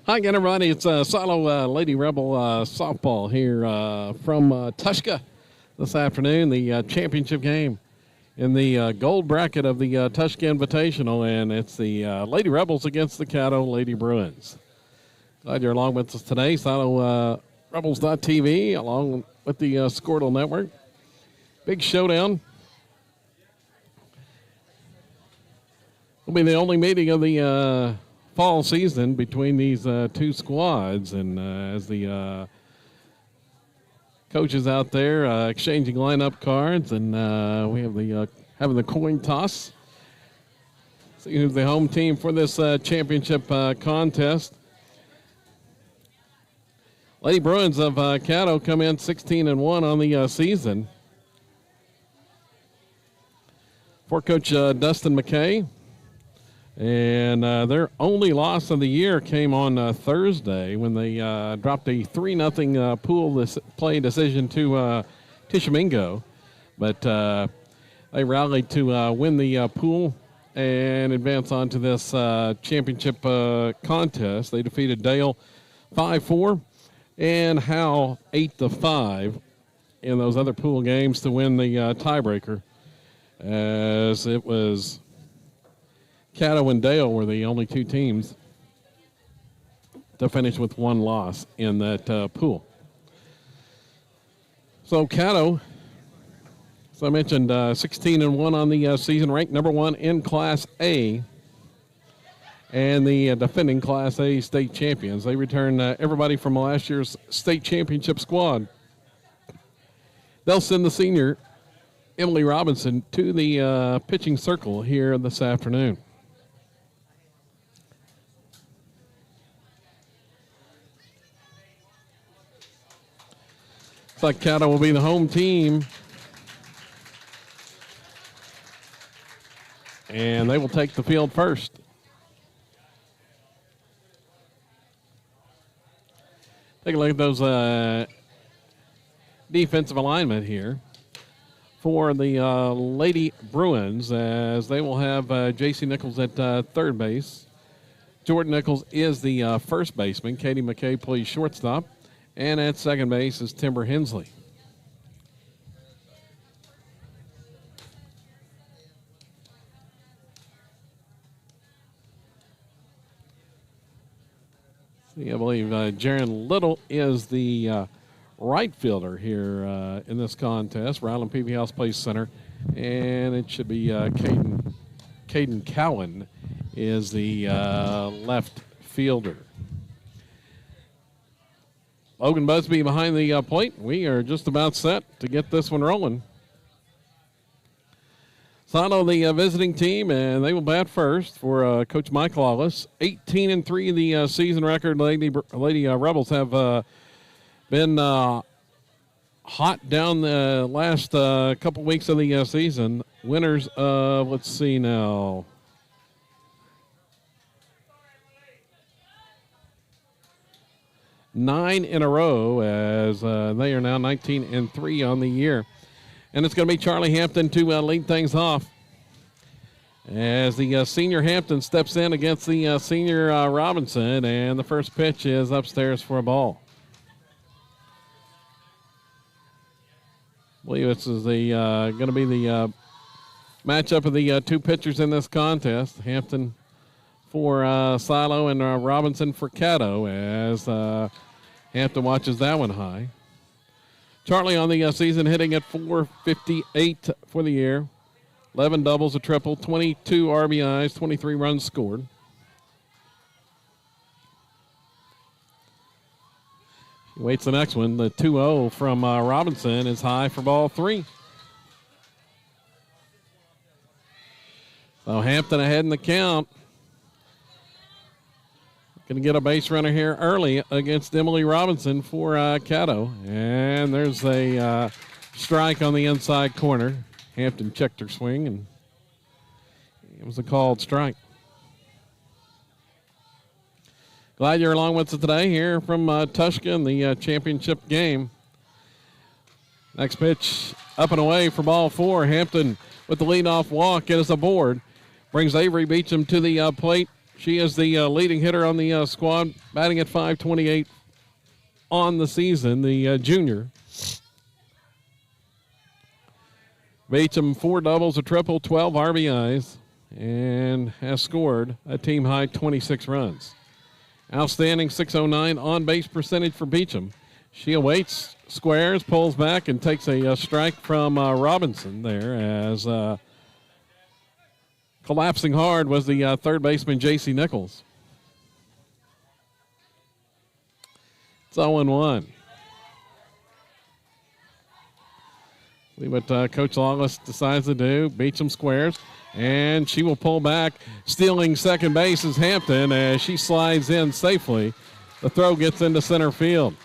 Hi again, everybody. It's Silo Lady Rebel softball here from Tushka this afternoon. The championship game in the gold bracket of the Tushka Invitational, and it's the Lady Rebels against the Caddo Lady Bruins. Glad you're along with us today. Silo Rebels.tv along with the Squirtle Network. Big showdown. Will be the only meeting of the fall season between these two squads, and as the coaches out there exchanging lineup cards, and we have the having the coin toss. See who's the home team for this championship contest. Lady Bruins of Caddo come in 16-1 on the season. For Coach Dustin McKay. And their only loss of the year came on Thursday when they dropped a 3-0 pool play decision to Tishomingo. But they rallied to win the pool and advance on to this championship contest. They defeated Dale 5-4 and Howe 8-5 in those other pool games to win the tiebreaker, as it was Caddo and Dale were the only two teams to finish with one loss in that pool. So Caddo, as I mentioned, 16-1 on the season, ranked number 1 in Class A, and the defending Class A state champions. They returned everybody from last year's state championship squad. They'll send the senior Emily Robinson to the pitching circle here this afternoon. Looks like Caddo will be the home team, and they will take the field first. Take a look at those defensive alignment here for the Lady Bruins, as they will have J.C. Nichols at third base. Jordan Nichols is the first baseman. Katie McKay plays shortstop. And at second base is Timber Hensley. See, I believe Jaron Little is the right fielder here in this contest. Ryland Peavy House plays center. And it should be Caden Cowan is the left fielder. Logan Busby behind the plate. We are just about set to get this one rolling. Sano, the visiting team, and they will bat first for Coach Mike Lawless. 18-3 the season record. Lady Rebels have been hot down the last couple weeks of the season. Winners of, let's see now, 9 in a row, as they are now 19-3 on the year. And it's going to be Charlie Hampton to lead things off, as the senior Hampton steps in against the senior Robinson, and the first pitch is upstairs for a ball. I believe this is the going to be the matchup of the two pitchers in this contest. Hampton for Silo and Robinson for Caddo, as Hampton watches that one high. Charlie on the season hitting at .458 for the year. 11 doubles, a triple, 22 RBIs, 23 runs scored. He waits the next one. The 2-0 from Robinson is high for ball 3. So Hampton ahead in the count. Going to get a base runner here early against Emily Robinson for Caddo. And there's a strike on the inside corner. Hampton checked her swing, and it was a called strike. Glad you're along with us today here from Tushka in the championship game. Next pitch up and away for ball 4. Hampton with the leadoff walk. It is a board. Brings Avery Beecham to the plate. She is the leading hitter on the squad, batting at .528 on the season, the junior. Beecham 4 doubles, a triple, 12 RBIs, and has scored a team-high 26 runs. Outstanding .609 on-base percentage for Beecham. She awaits, squares, pulls back, and takes a strike from Robinson there as collapsing hard was the third baseman, J.C. Nichols. It's 0-1. See what Coach Lawless decides to do. Beecham squares, and she will pull back. Stealing second base is Hampton as she slides in safely. The throw gets into center field.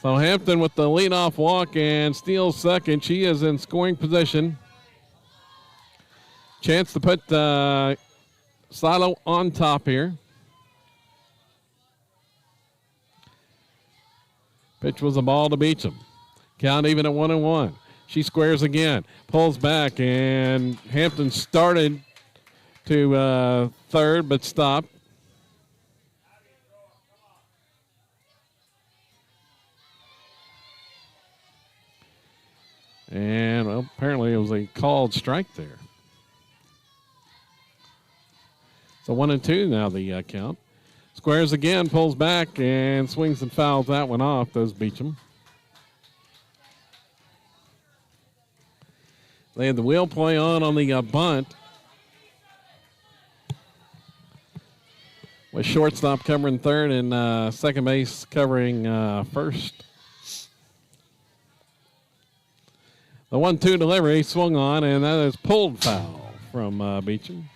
So Hampton with the leadoff walk and steals second. She is in scoring position. Chance to put Silo on top here. Pitch was a ball to Beecham. Count even at 1-1. She squares again, pulls back, and Hampton started to third but stopped. And, well, apparently it was a called strike there. So 1-2 now the count. Squares again, pulls back, and swings and fouls that one off, does Beecham. They had the wheel play on the bunt. With shortstop covering third and second base covering first. The 1-2 delivery swung on, and that is pulled foul from Beecham.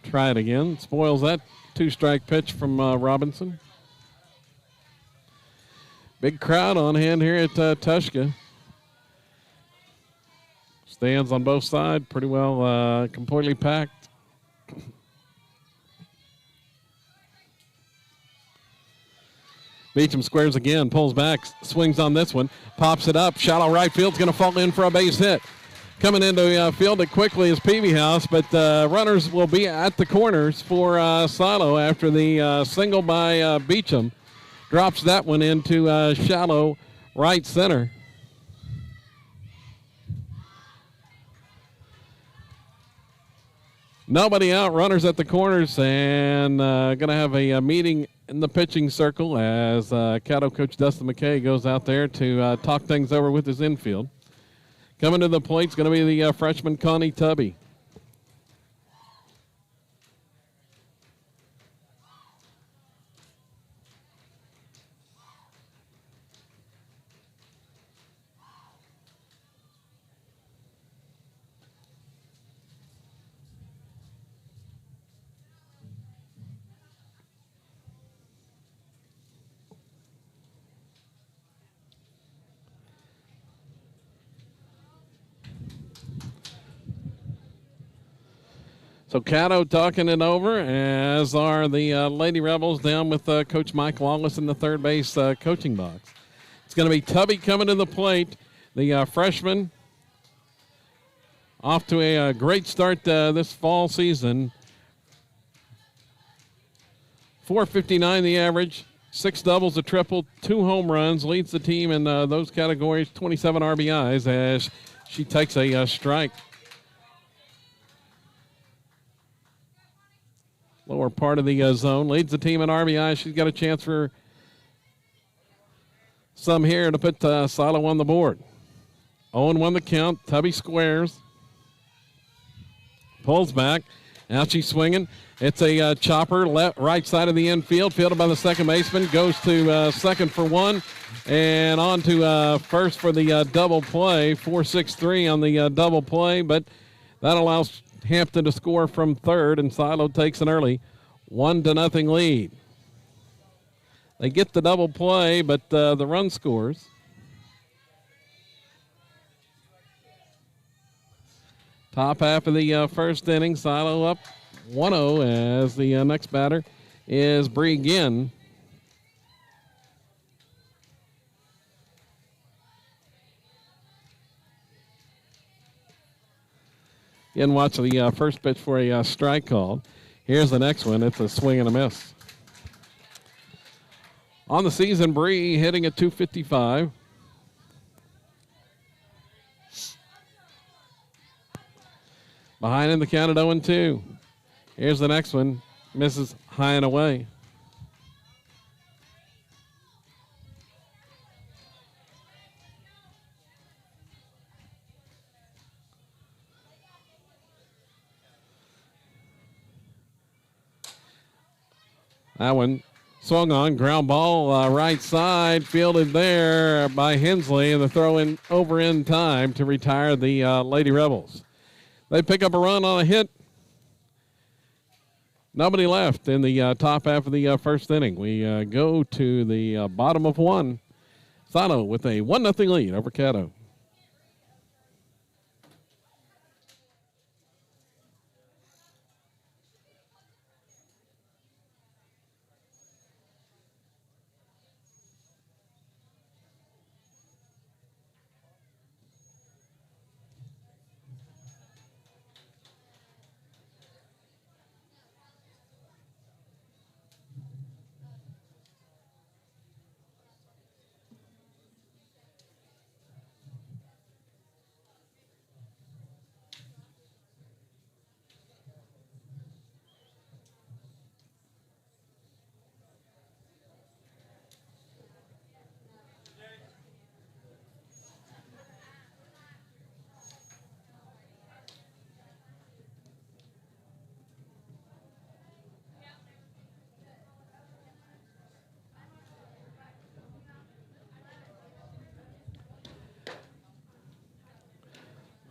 Try it again. Spoils that 2-strike pitch from Robinson. Big crowd on hand here at Tushka. Stands on both sides, pretty well completely packed. Beecham squares again, pulls back, swings on this one, pops it up. Shallow right field's going to fall in for a base hit. Coming into field it quickly is Peavy House, but runners will be at the corners for Silo after the single by Beecham. Drops that one into shallow right center. Nobody out, runners at the corners, and going to have a meeting in the pitching circle as Caddo coach Dustin McKay goes out there to talk things over with his infield. Coming to the plate is going to be the freshman Connie Tubby. So Caddo talking it over, as are the Lady Rebels down with Coach Mike Lawless in the third base coaching box. It's going to be Tubby coming to the plate, the freshman, off to a great start this fall season. .459 the average, 6 doubles, a triple, 2 home runs, leads the team in those categories, 27 RBIs as she takes a strike. Lower part of the zone. Leads the team in RBI. She's got a chance for some here to put Silo on the board. 0-1 the count. Tubby squares. Pulls back. Now she's swinging. It's a chopper right side of the infield. Fielded by the second baseman. Goes to second for one. And on to first for the double play. 4-6-3 on the double play. But that allows Hampton to score from third, and Silo takes an early 1-0 lead. They get the double play, but the run scores. Top half of the first inning, Silo up 1-0 as the next batter is Bree Ginn. Didn't watch the first pitch for a strike called. Here's the next one. It's a swing and a miss. On the season, Bree hitting at 255. Behind in the count at 0-2. Here's the next one. Misses high and away. That one swung on, ground ball right side, fielded there by Hensley, and the throw in over in time to retire the Lady Rebels. They pick up a run on a hit. Nobody left in the top half of the first inning. We go to the bottom of one. Sano with a 1-0 lead over Caddo.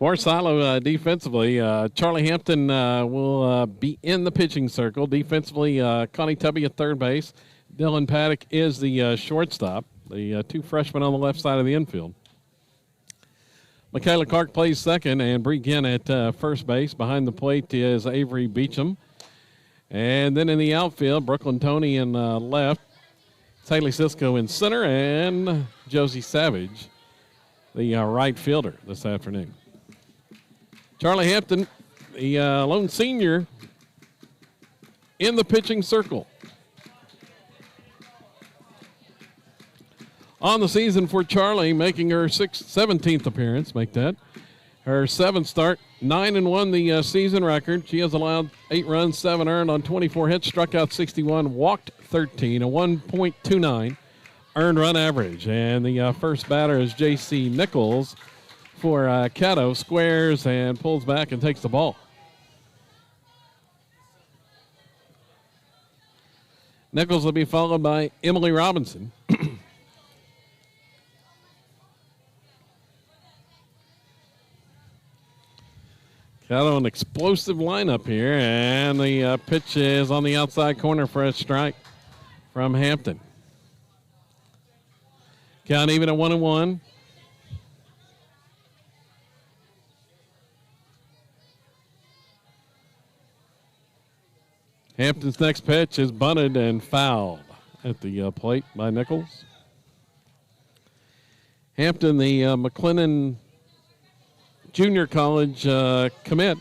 For Silo defensively, Charlie Hampton will be in the pitching circle. Defensively, Connie Tubby at third base. Dylan Paddock is the shortstop. The two freshmen on the left side of the infield. Michaela Clark plays second, and Bree Ginn at first base. Behind the plate is Avery Beecham. And then in the outfield, Brooklyn Toney in left. It's Haley Cisco in center, and Josie Savage, the right fielder this afternoon. Charlie Hampton, the lone senior, in the pitching circle. On the season for Charlie, making her 17th appearance, make that. Her seventh start, 9-1 the season record. She has allowed 8 runs, 7 earned on 24 hits, struck out 61, walked 13, a 1.29 earned run average. And the first batter is J.C. Nichols for Caddo, squares and pulls back and takes the ball. Nichols will be followed by Emily Robinson. Caddo, an explosive lineup here, and the pitch is on the outside corner for a strike from Hampton. Count even at 1-1. Hampton's next pitch is bunted and fouled at the plate by Nichols. Hampton, the McLennan Junior College commit.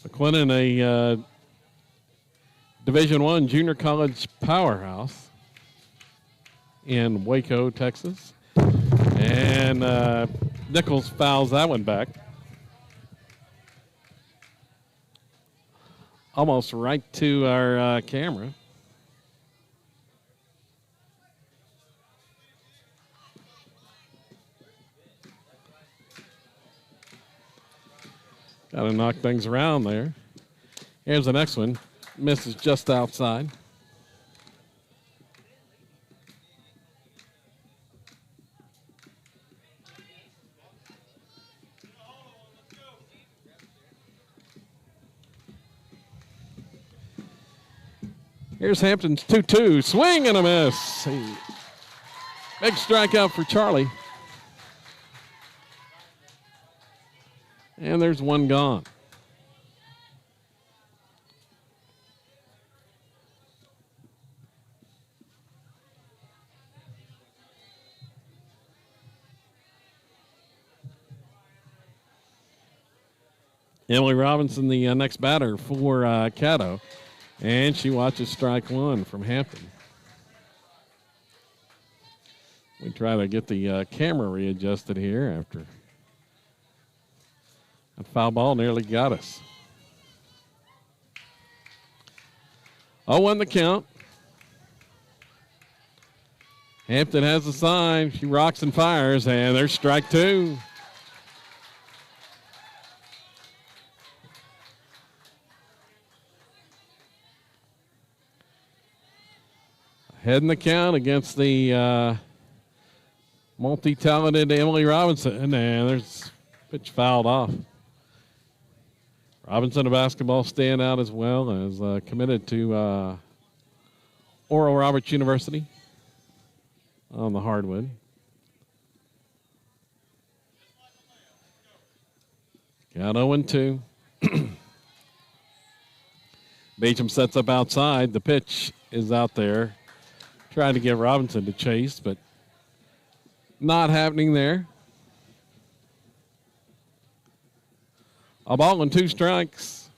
McLennan, a Division I junior college powerhouse in Waco, Texas. And Nichols fouls that one back. Almost right to our camera. Got to knock things around there. Here's the next one. Misses just outside. Here's Hampton's 2-2. Swing and a miss. Big strikeout for Charlie. And there's one gone. Emily Robinson, the next batter for Caddo. And she watches strike one from Hampton. We try to get the camera readjusted here after that foul ball nearly got us. 0-1 the count. Hampton has the sign. She rocks and fires, and there's strike two. Ahead in the count against the multi-talented Emily Robinson, and there's pitch fouled off. Robinson, a basketball standout as well, as committed to Oral Roberts University on the hardwood. Got 0-2. Beecham sets up outside. The pitch is out there. Trying to get Robinson to chase, but not happening there. A ball and 2 strikes.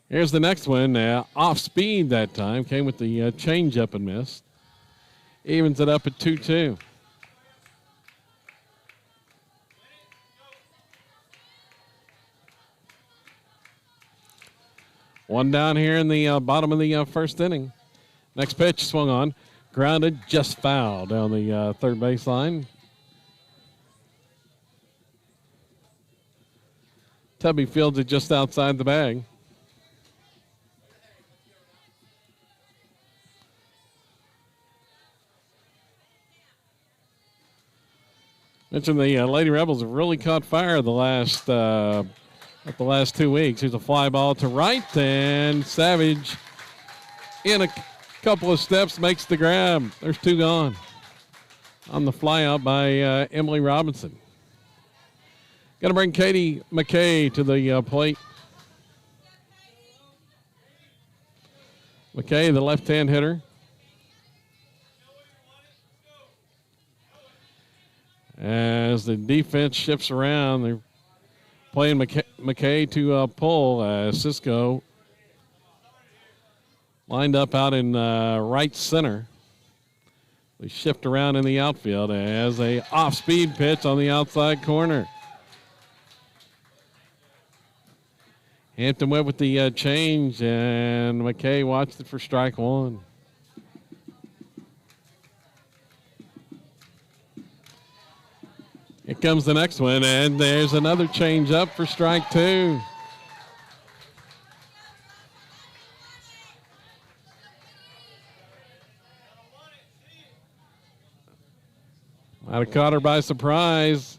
Here's the next one. Off speed that time. Came with the changeup and missed. Evens it up at 2-2. One down here in the bottom of the first inning. Next pitch swung on. Grounded, just foul down the third baseline. Tubby fields it just outside the bag. Mentioned the Lady Rebels have really caught fire the last 2 weeks. Here's a fly ball to right, and Savage in a couple of steps makes the grab. There's 2 gone on the fly out by Emily Robinson. Going to bring Katie McKay to the plate. McKay, the left-hand hitter. As the defense shifts around, they're playing McKay to pull. Cisco lined up out in right center. They shift around in the outfield as a off-speed pitch on the outside corner. Hampton went with the change, and McKay watched it for strike one. Here comes the next one, and there's another change up for strike two. Might have caught her by surprise.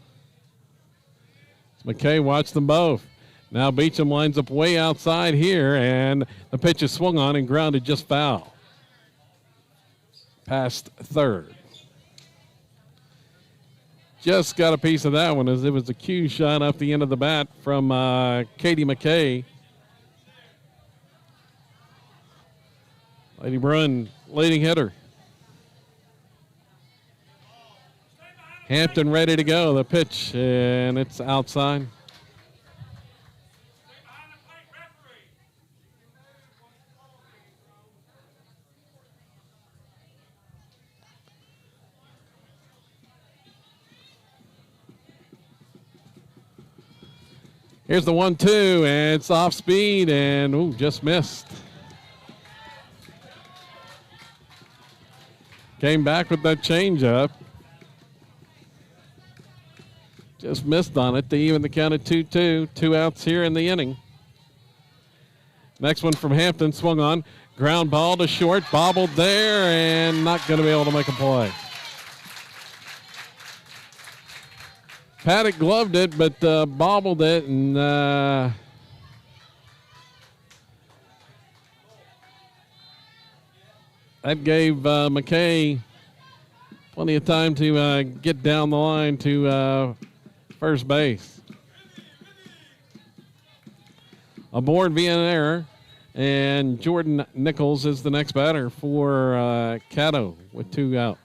McKay watched them both. Now Beecham lines up way outside here, and the pitch is swung on and grounded just foul. Past third. Just got a piece of that one as it was a cue shot off the end of the bat from Katie McKay. Lady Bruin, leading hitter. Hampton ready to go. The pitch, and it's outside. Here's the 1-2, and it's off speed, and just missed. Came back with that changeup. Just missed on it to even the count at 2-2. 2 outs here in the inning. Next one from Hampton, swung on. Ground ball to short, bobbled there, and not going to be able to make a play. Paddock gloved it, but bobbled it, and that gave McKay plenty of time to get down the line to first base. Aboard via an error, and Jordan Nichols is the next batter for Caddo with 2 out.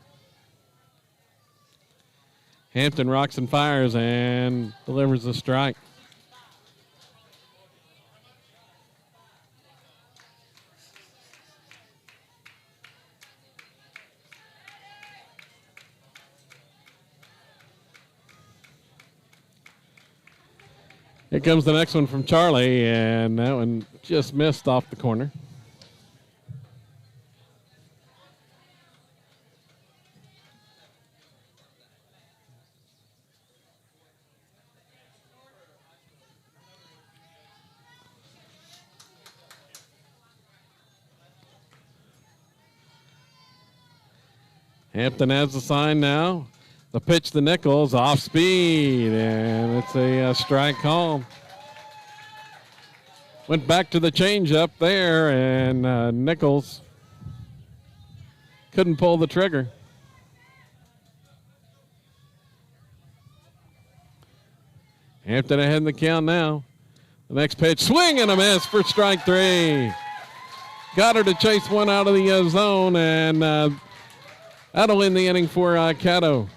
Hampton rocks and fires and delivers a strike. Here comes the next one from Charlie, and that one just missed off the corner. Hampton has the sign now. The pitch to Nichols, off speed, and it's a strike call. Went back to the changeup there, and Nichols couldn't pull the trigger. Hampton ahead in the count now. The next pitch, swing and a miss for strike 3. Got her to chase one out of the zone, and that'll end the inning for Caddo.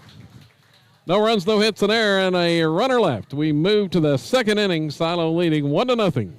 No runs, no hits in there, and a runner left. We move to the second inning, Silo leading 1-0.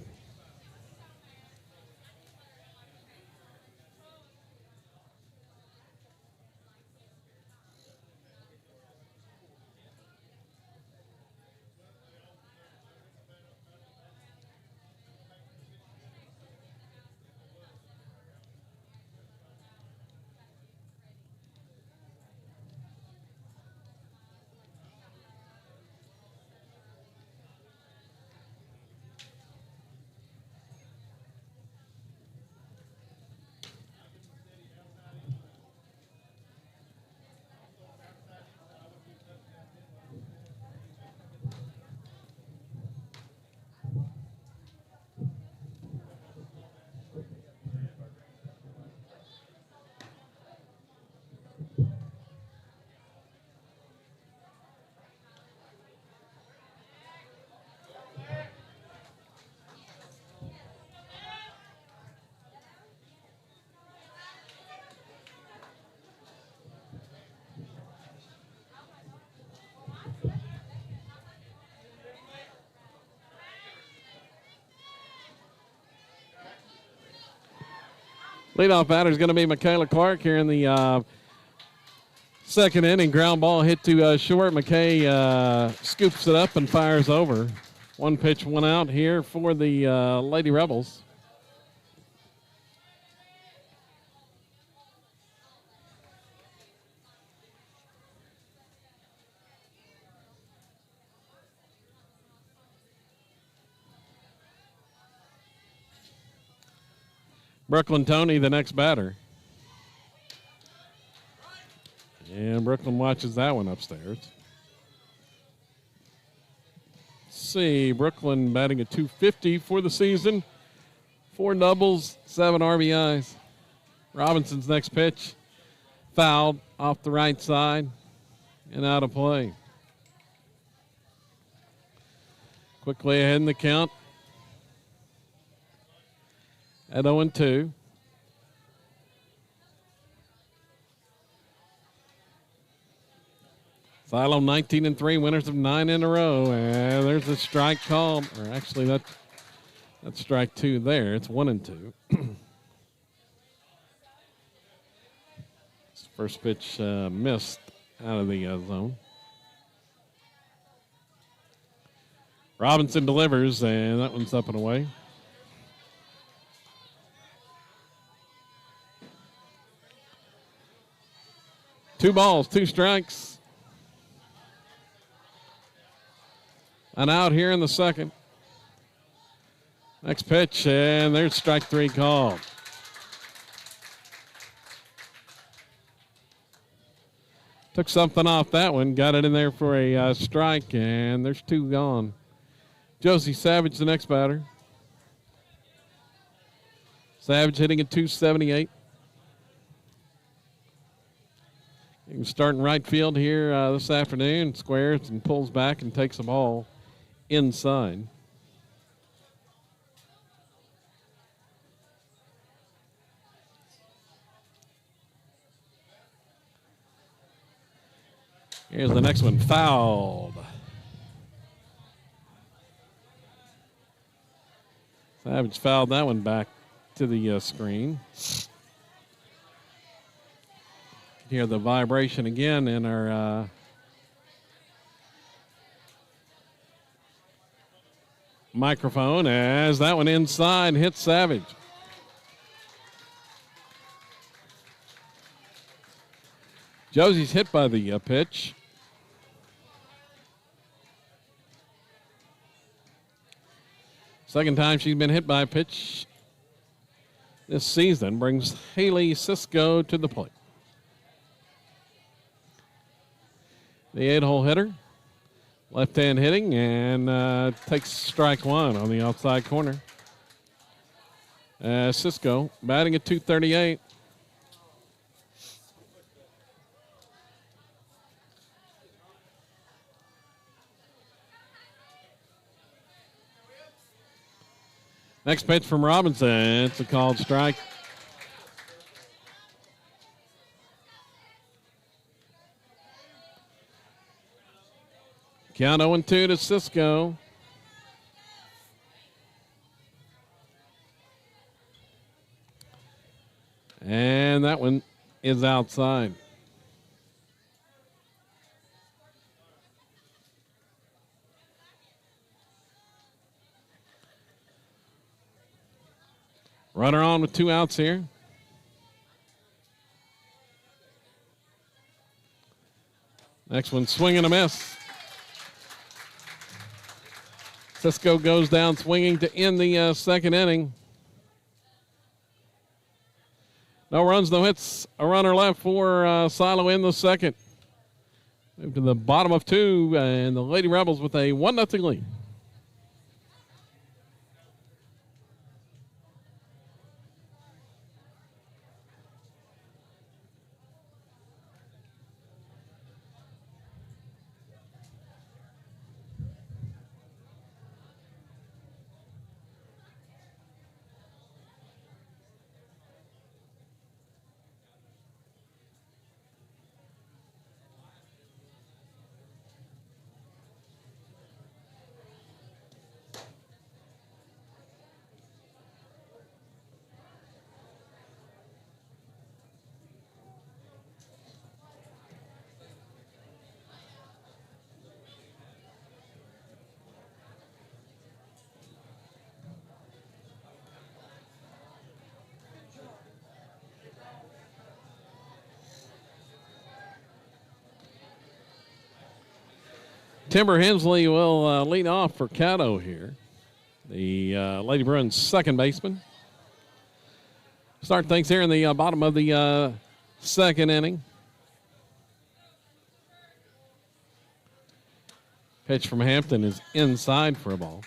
Leadoff batter is going to be Michaela Clark here in the second inning. Ground ball hit to short. McKay scoops it up and fires over. One pitch, one out here for the Lady Rebels. Brooklyn Tony, the next batter. And Brooklyn watches that one upstairs. Let's see, Brooklyn batting at .250 for the season. 4 doubles, 7 RBIs. Robinson's next pitch, fouled off the right side and out of play. Quickly ahead in the count. At 0-2. Silo 19-3, winners of 9 in a row. And there's a strike call. Or actually, that's strike 2 there. It's 1-2. First pitch missed out of the zone. Robinson delivers, and that one's up and away. Two balls, 2 strikes. An out here in the second. Next pitch, and there's strike 3 called. Took something off that one, got it in there for a strike, and there's 2 gone. Josie Savage, the next batter. Savage hitting at .278. He can start in right field here this afternoon, squares and pulls back and takes the ball inside. Here's the next one, fouled. Savage fouled that one back to the screen. Hear the vibration again in our microphone as that one inside hits Savage. Josie's hit by the pitch. Second time she's been hit by a pitch this season brings Haley Cisco to the plate. The 8-hole hitter, left-hand hitting, and takes strike one on the outside corner. Cisco batting at .238. Next pitch from Robinson. It's a called strike. Count 0-2 to Cisco. And that one is outside. Runner on with 2 outs here. Next one, swing and a miss. Cisco goes down swinging to end the second inning. No runs, no hits. A runner left for Silo in the second. Move to the bottom of 2, and the Lady Rebels with a 1-0 lead. Timber Hensley will lead off for Caddo here. The Lady Bruins second baseman. Start things here in the bottom of the second inning. Pitch from Hampton is inside for a ball.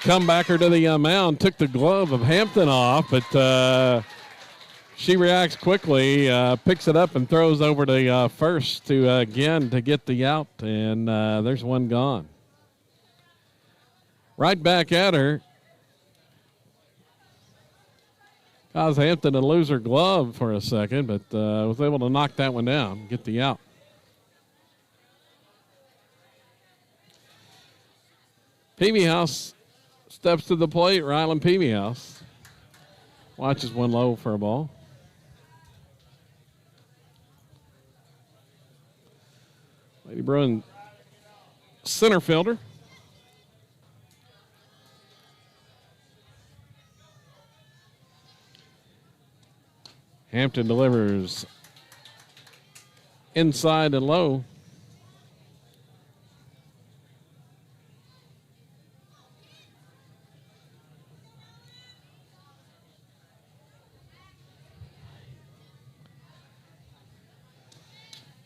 Comebacker to the mound, took the glove of Hampton off, but she reacts quickly, picks it up and throws over to first to get the out, and there's one gone. Right back at her. Caused Hampton to lose her glove for a second, but was able to knock that one down, get the out. Peavy-House steps to the plate. Rylan Peavy-House watches one low for a ball. Lady Bruin center fielder. Hampton delivers inside and low.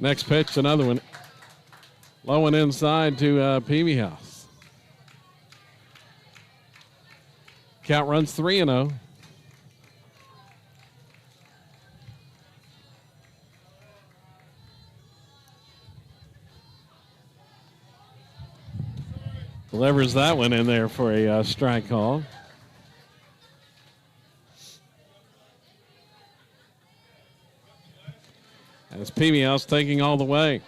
Next pitch, another one. Low and inside to Peavy-House. Count runs 3-0. Delivers that one in there for a strike call. As PBS taking all the way.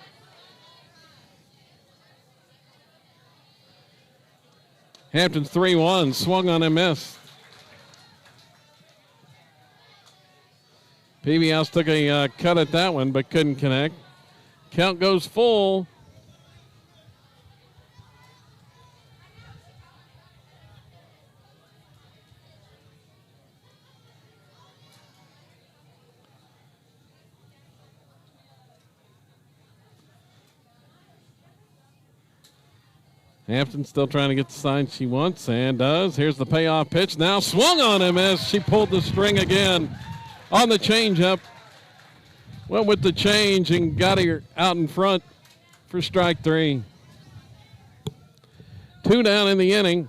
Hampton's 3-1, swung on and missed. PBS took a cut at that one, but couldn't connect. Count goes full. Hampton still trying to get the sign she wants and does. Here's the payoff pitch. Now swung on him as she pulled the string again on the changeup. Went with the change and got her out in front for strike 3. 2 down in the inning.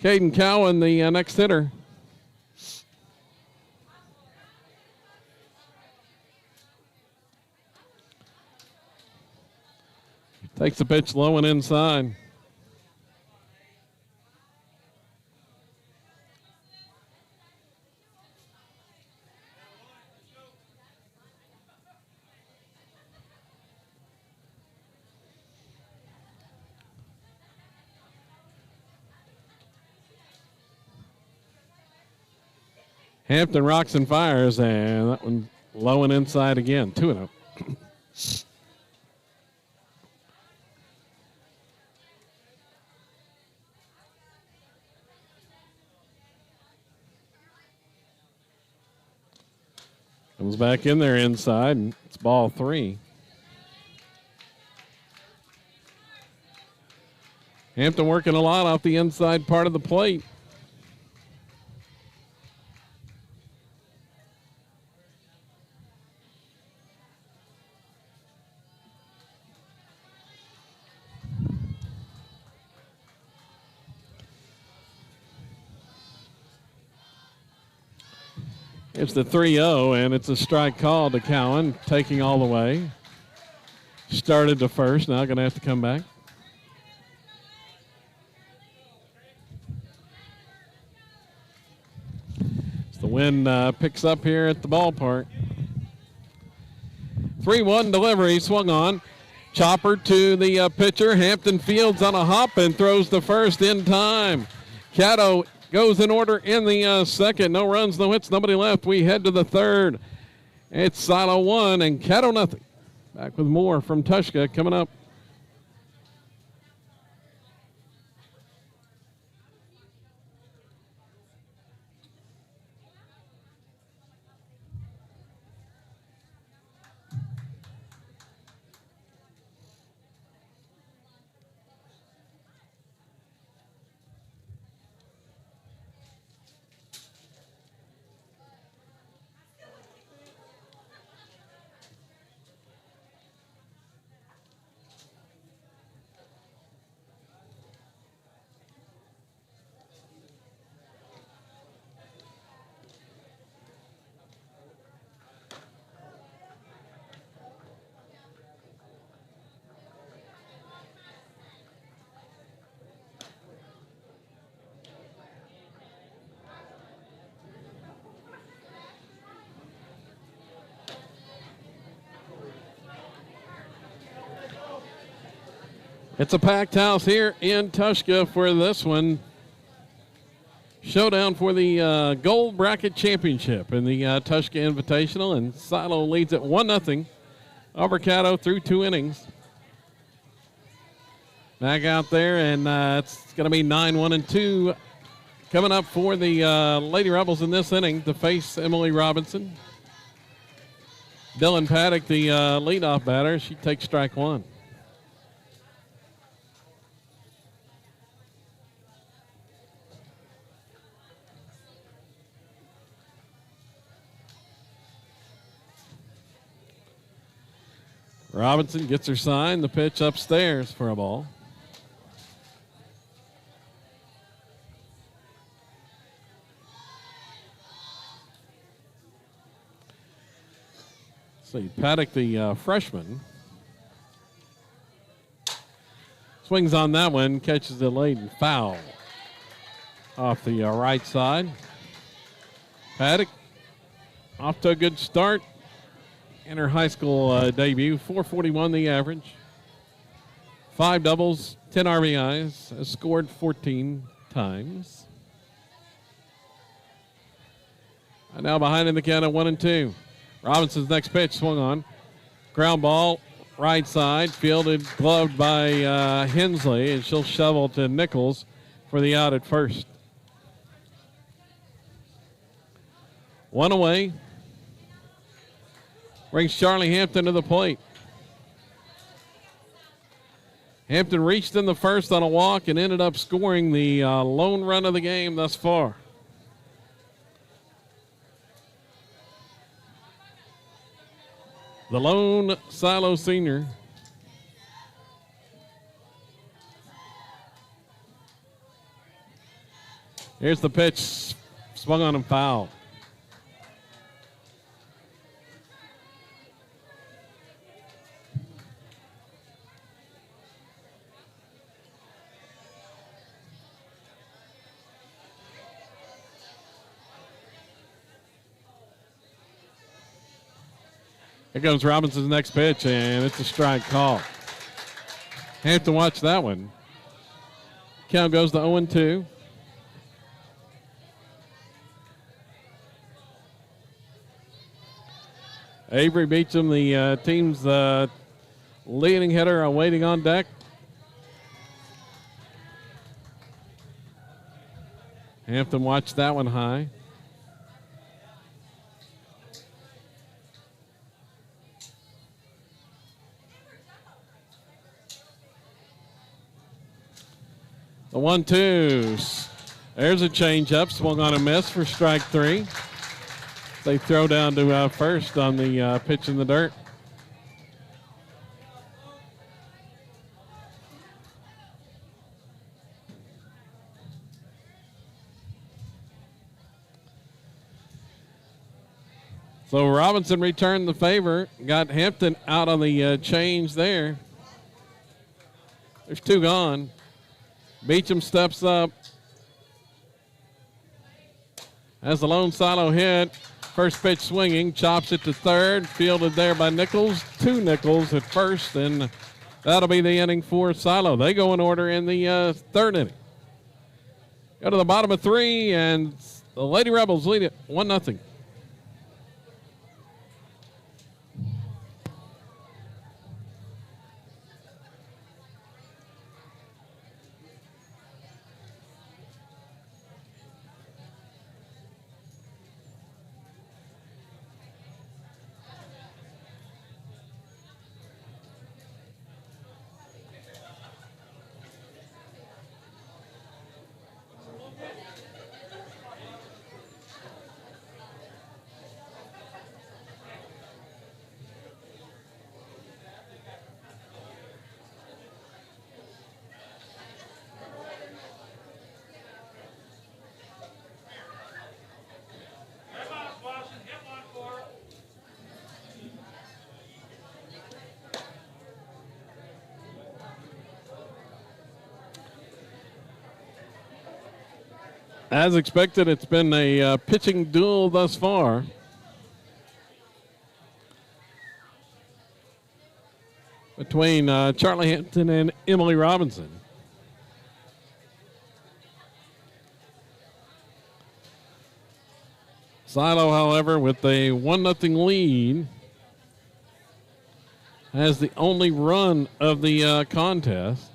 Caden Cowan, the next hitter. Takes the pitch low and inside. Hampton rocks and fires, and that one low and inside again. 2-0. Comes back in there inside, and it's ball 3. Hampton working a lot off the inside part of the plate. It's the 3-0, and it's a strike call to Cowan, taking all the way. Started to first, now going to have to come back. As the wind picks up here at the ballpark. 3-1 delivery, swung on. Chopper to the pitcher. Hampton fields on a hop and throws the first in time. Caddo goes in order in the second. No runs, no hits, nobody left. We head to the third. It's Silo 1 and Caddo nothing. Back with more from Tushka coming up. It's a packed house here in Tushka for this one. Showdown for the Gold Bracket Championship in the Tushka Invitational, and Silo leads at 1-0 over Caddo through 2 innings. Back out there, and it's going to be 9-1-2 coming up for the Lady Rebels in this inning to face Emily Robinson. Dylan Paddock, the leadoff batter, she takes strike 1. Robinson gets her sign, the pitch upstairs for a ball. See, Paddock, the freshman, swings on that one, catches the late and foul off the right side. Paddock off to a good start in her high school debut. 441 the average. 5 doubles, 10 RBIs, has scored 14 times. And now behind in the count at 1-2. Robinson's next pitch swung on. Ground ball, right side, fielded, gloved by Hensley, and she'll shovel to Nichols for the out at first. 1 away. Brings Charlie Hampton to the plate. Hampton reached in the first on a walk and ended up scoring the lone run of the game thus far. The lone Silo senior. Here's the pitch, swung on and foul. Here comes Robinson's next pitch, and it's a strike call. Have to watch that one. Count goes to 0-2. Avery Beecham, the team's leading hitter, waiting on deck. Hampton watched that one high. The 1-2. There's a changeup. Swung on a miss for strike 3. They throw down to first on the pitch in the dirt. So Robinson returned the favor. Got Hampton out on the change there. There's 2 gone. Beecham steps up. Has the lone Silo hit. First pitch swinging, chops it to third. Fielded there by Nichols. 2 Nichols at first, and that'll be the inning for Silo. They go in order in the third inning. Go to the bottom of 3, and the Lady Rebels lead it 1-0. As expected, it's been a pitching duel thus far. Between Charlie Hampton and Emily Robinson. Silo, however, with a 1-0 lead, has the only run of the contest.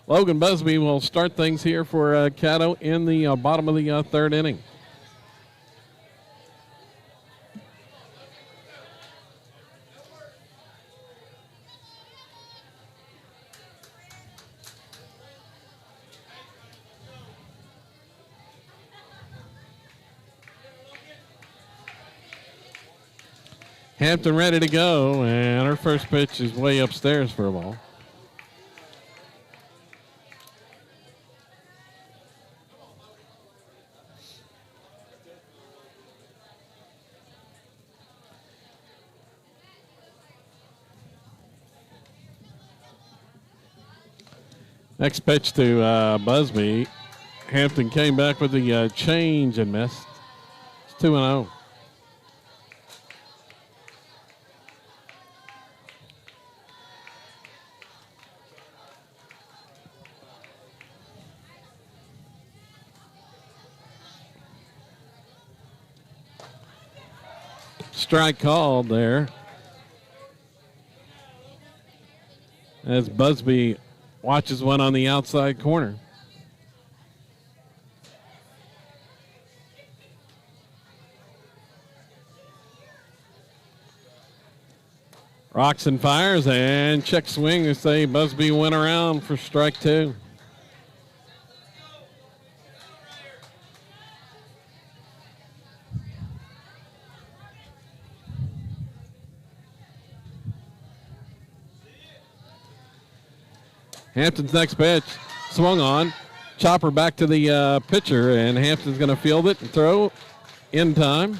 Logan Busby will start things here for Caddo in the bottom of the third inning. Hampton ready to go, and her first pitch is way upstairs for a ball. Next pitch to Busby. Hampton came back with the change and missed. It's 2-0. Strike called there as Busby watches one on the outside corner. Rocks and fires and check swing to say Busby went around for strike two. Hampton's next pitch, swung on. Chopper back to the pitcher, and Hampton's going to field it and throw in time.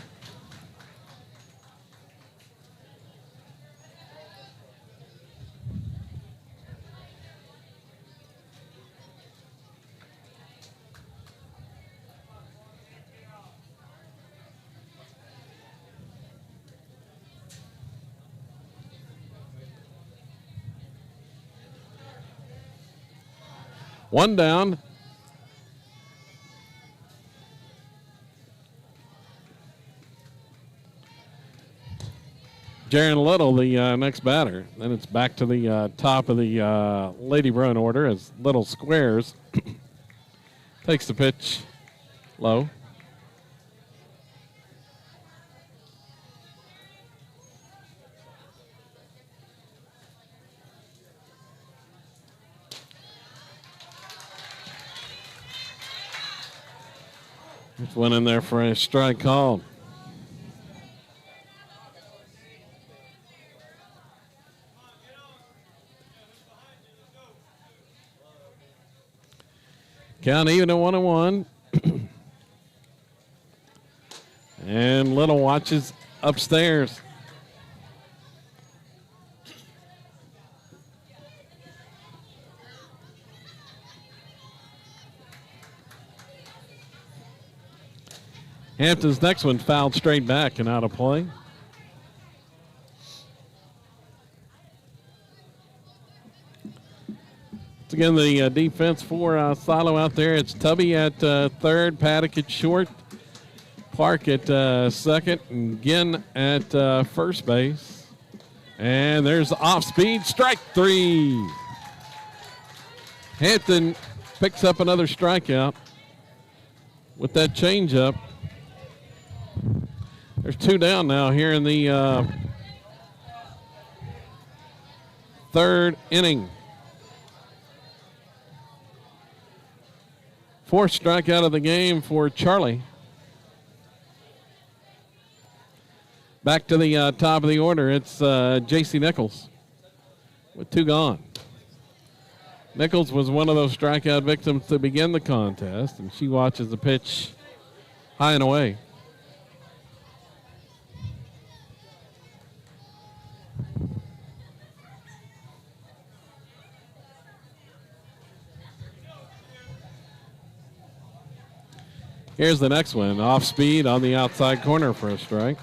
One down. Jaron Little, the next batter. Then it's back to the top of the Lady Bruin order as Little squares. Takes the pitch low. Just went in there for a strike called. Count even at 1-1. And Little watches upstairs. Hampton's next one fouled straight back and out of play. Once again, the defense for Silo out there. It's Tubby at third, Paddock at short, Park at second, and Ginn at first base. And there's off speed, strike three. Hampton picks up another strikeout with that changeup. There's two down now here in the third inning. Fourth strikeout of the game for Charlie. Back to the top of the order. It's J.C. Nichols with two gone. Nichols was one of those strikeout victims to begin the contest, and she watches the pitch high and away. Here's the next one. Off speed on the outside corner for a strike.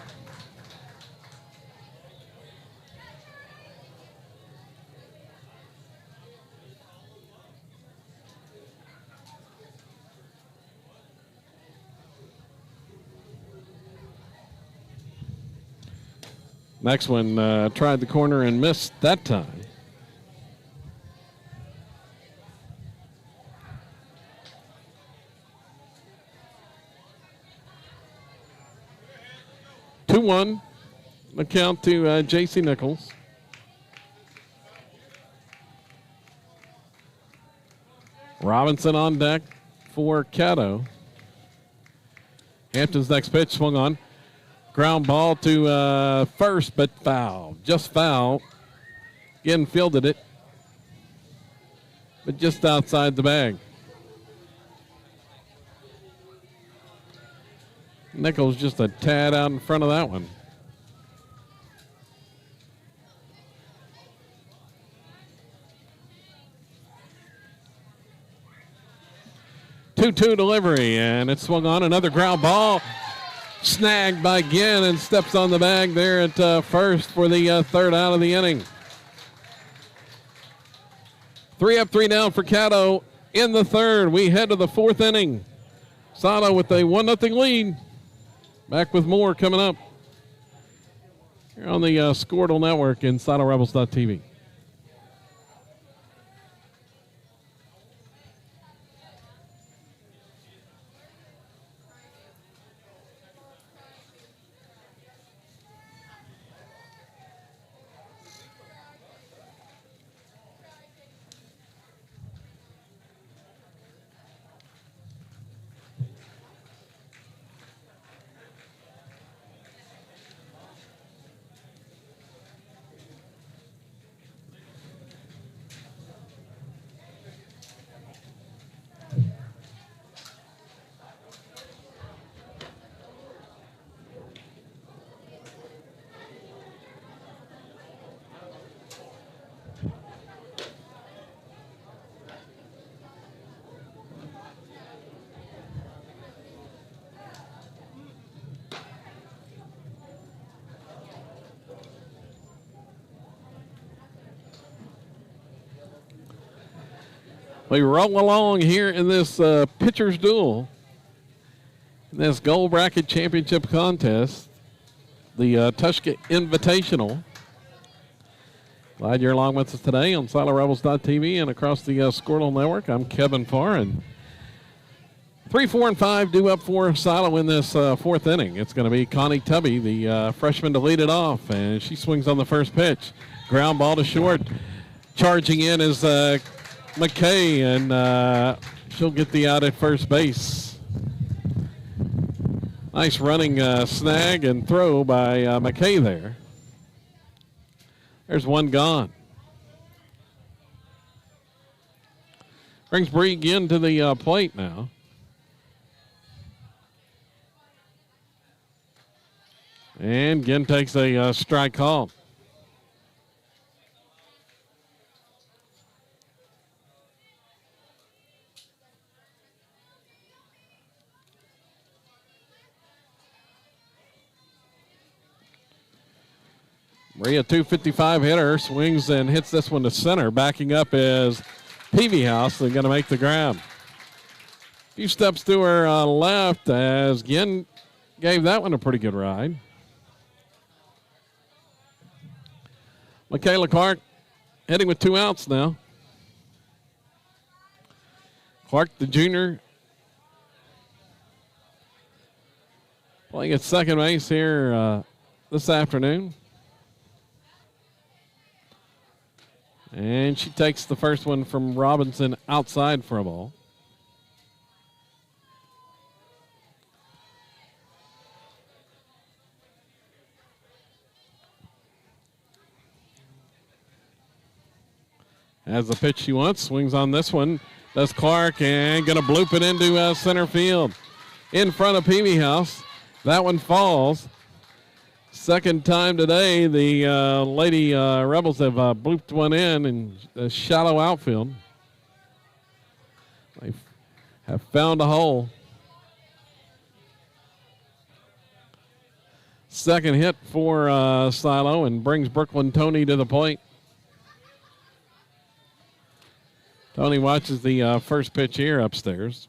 Next one tried the corner and missed that time. One, the count to J.C. Nichols. Robinson on deck for Caddo. Hampton's next pitch swung on. Ground ball to first, but foul. Just foul. Again, fielded it, but just outside the bag. Nichols just a tad out in front of that one. 2-2 delivery, and it's swung on. Another ground ball. Snagged by Ginn and steps on the bag there at first for the third out of the inning. 3 up, 3 down for Caddo in the third. We head to the fourth inning. Silo with a 1-0 lead. Back with more coming up here on the Squirtle Network and SiloRebels.tv. We roll along here in this pitcher's duel, in this gold bracket championship contest, the Tushka Invitational. Glad you're along with us today on SiloRebels.tv and across the Squirtle Network. I'm Kevin Farr, and 3, 4, and 5 due up for Silo in this fourth inning. It's going to be Connie Tubby, the freshman, to lead it off, and she swings on the first pitch. Ground ball to short. Charging in is McKay, and she'll get the out at first base. Nice running snag and throw by McKay there. There's one gone. Brings Bree Ginn to the plate now. And Ginn takes a strike call. Maria, 255 hitter, swings and hits this one to center. Backing up is Peavy House. They're going to make the grab. A few steps to her left as Ginn gave that one a pretty good ride. Michaela Clark heading with 2 outs now. Clark, the junior, playing at second base here this afternoon. And she takes the first one from Robinson outside for a ball. Has the pitch she wants, swings on this one. Does Clark, and going to bloop it into center field. In front of Peavy House. That one falls. Second time today, the Lady Rebels have blooped one in a shallow outfield. They have found a hole. Second hit for Silo and brings Brooklyn Tony to the plate. Tony watches the first pitch here upstairs.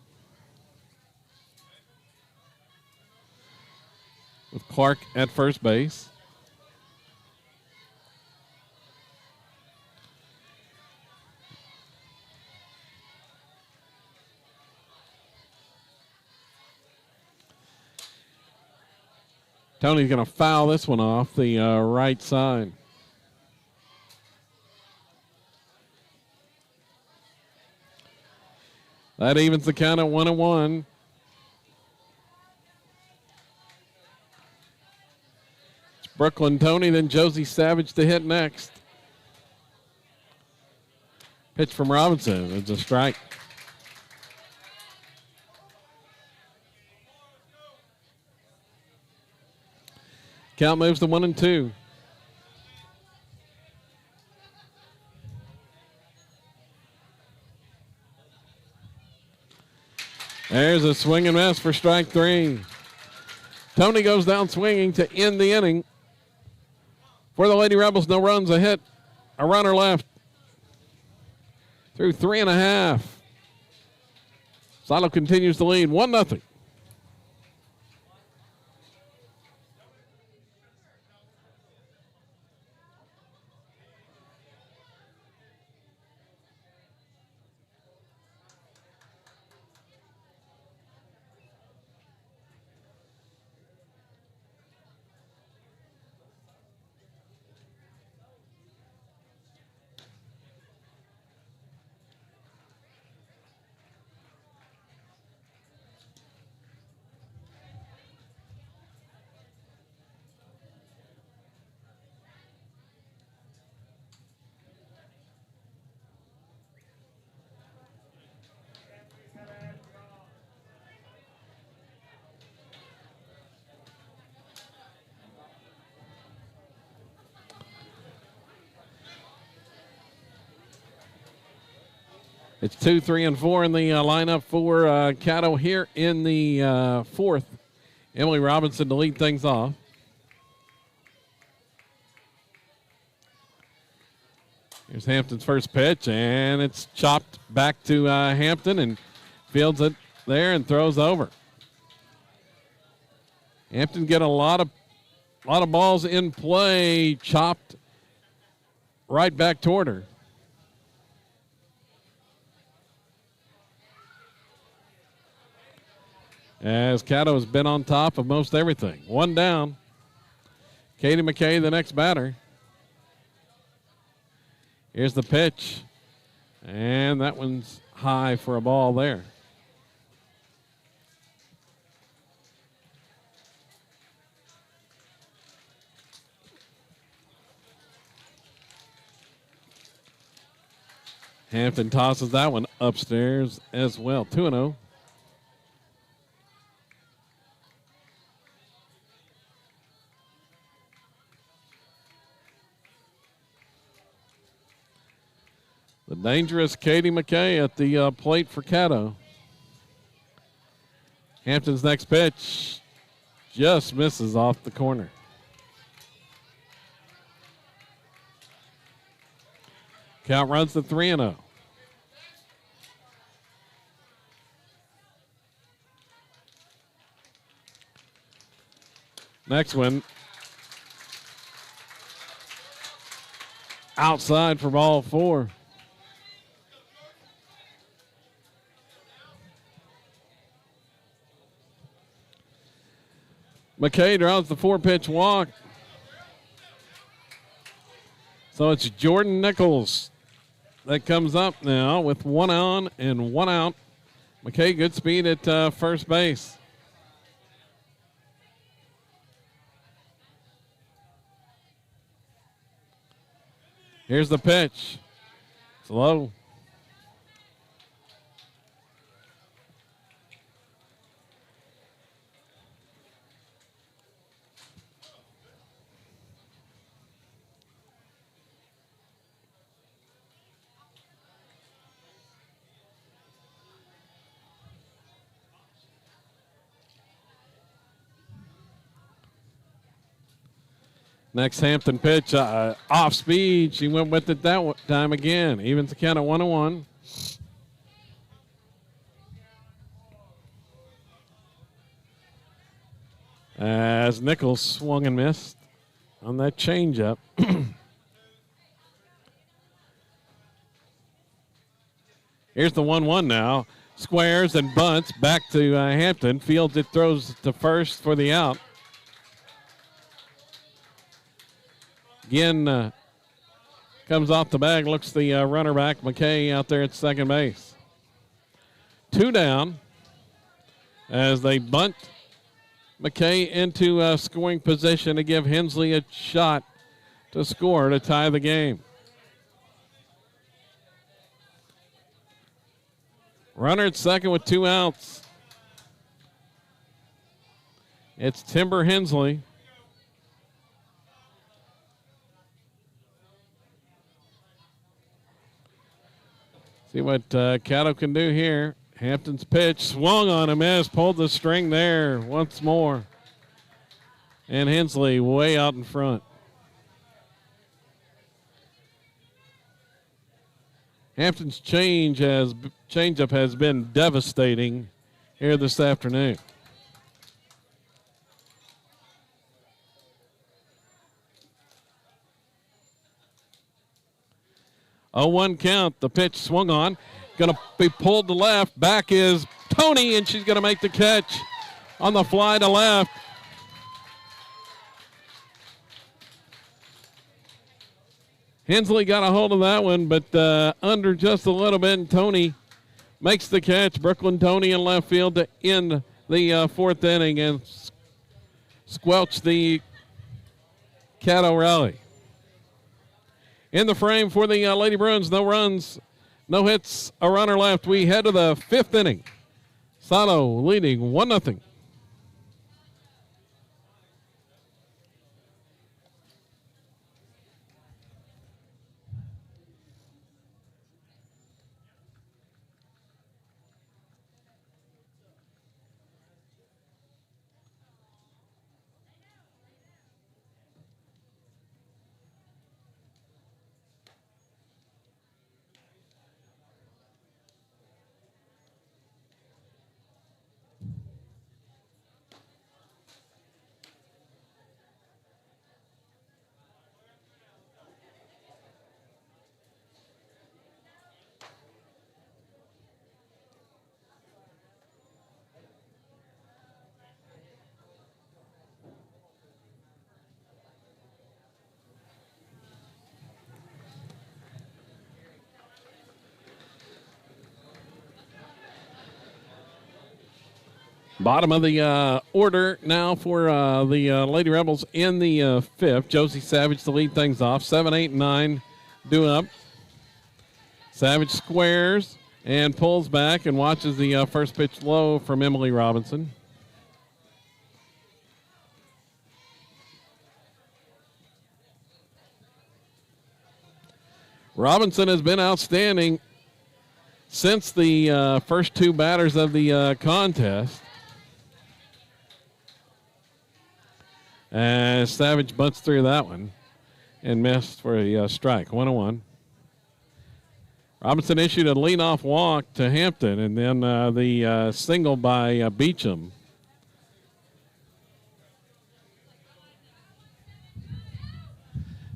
With Clark at first base. Tony's going to foul this one off the right side. That evens the count at 1-1. Brooklyn Tony, then Josie Savage to hit next. Pitch from Robinson. It's a strike. Count moves to 1-2. There's a swing and miss for strike 3. Tony goes down swinging to end the inning. For the Lady Rebels, no runs, a hit, a runner left. Through 3.5. Silo continues to lead 1-0. It's 2, 3, and 4 in the lineup for Caddo here in the fourth. Emily Robinson to lead things off. Here's Hampton's first pitch, and it's chopped back to Hampton, and fields it there and throws over. Hampton get a lot of balls in play, chopped right back toward her. As Caddo has been on top of most everything. 1 down. Katie McKay, the next batter. Here's the pitch. And that one's high for a ball there. Hampton tosses that one upstairs as well. 2-0. The dangerous Katie McKay at the plate for Caddo. Hampton's next pitch just misses off the corner. Count runs to 3-0. Next one. Outside for ball 4. McKay draws the 4-pitch walk. So it's Jordan Nichols that comes up now with 1 on and 1 out. McKay, good speed at first base. Here's the pitch. It's low. Next Hampton pitch, off speed. She went with it that time again. Evens the count at 1-1. As Nichols swung and missed on that changeup. Here's the 1-1 now. Squares and bunts back to Hampton. Fields it, throws to first for the out. Again, comes off the bag, looks the runner back, McKay, out there at second base. 2 down as they bunt McKay into scoring position to give Hensley a shot to score to tie the game. Runner at second with 2 outs. It's Timber Hensley. See what Caddo can do here. Hampton's pitch swung on a miss, pulled the string there once more. And Hensley way out in front. Hampton's changeup has been devastating here this afternoon. 0-1 count. The pitch swung on. Going to be pulled to left. Back is Tony, and she's going to make the catch on the fly to left. Hensley got a hold of that one, but under just a little bit, and Tony makes the catch. Brooklyn Tony in left field to end the fourth inning and squelch the Caddo rally. In the frame for the Lady Bruins, no runs, no hits, a runner left. We head to the fifth inning. Silo leading 1-0. Bottom of the order now for the Lady Rebels in the fifth. Josie Savage to lead things off. 7, 8, 9 due up. Savage squares and pulls back and watches the first pitch low from Emily Robinson. Robinson has been outstanding since the first two batters of the contest. As Savage bunts through that one and missed for a strike. 1-1. Robinson issued a leadoff walk to Hampton, and then the single by Beecham.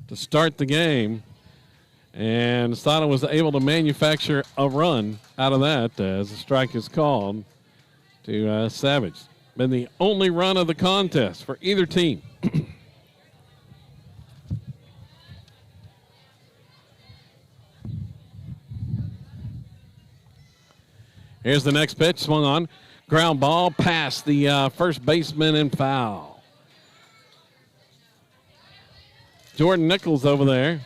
To start the game, and Sada was able to manufacture a run out of that as a strike is called to Savage. Been the only run of the contest for either team. Here's the next pitch, swung on. Ground ball past the first baseman and foul. Jordan Nichols over there.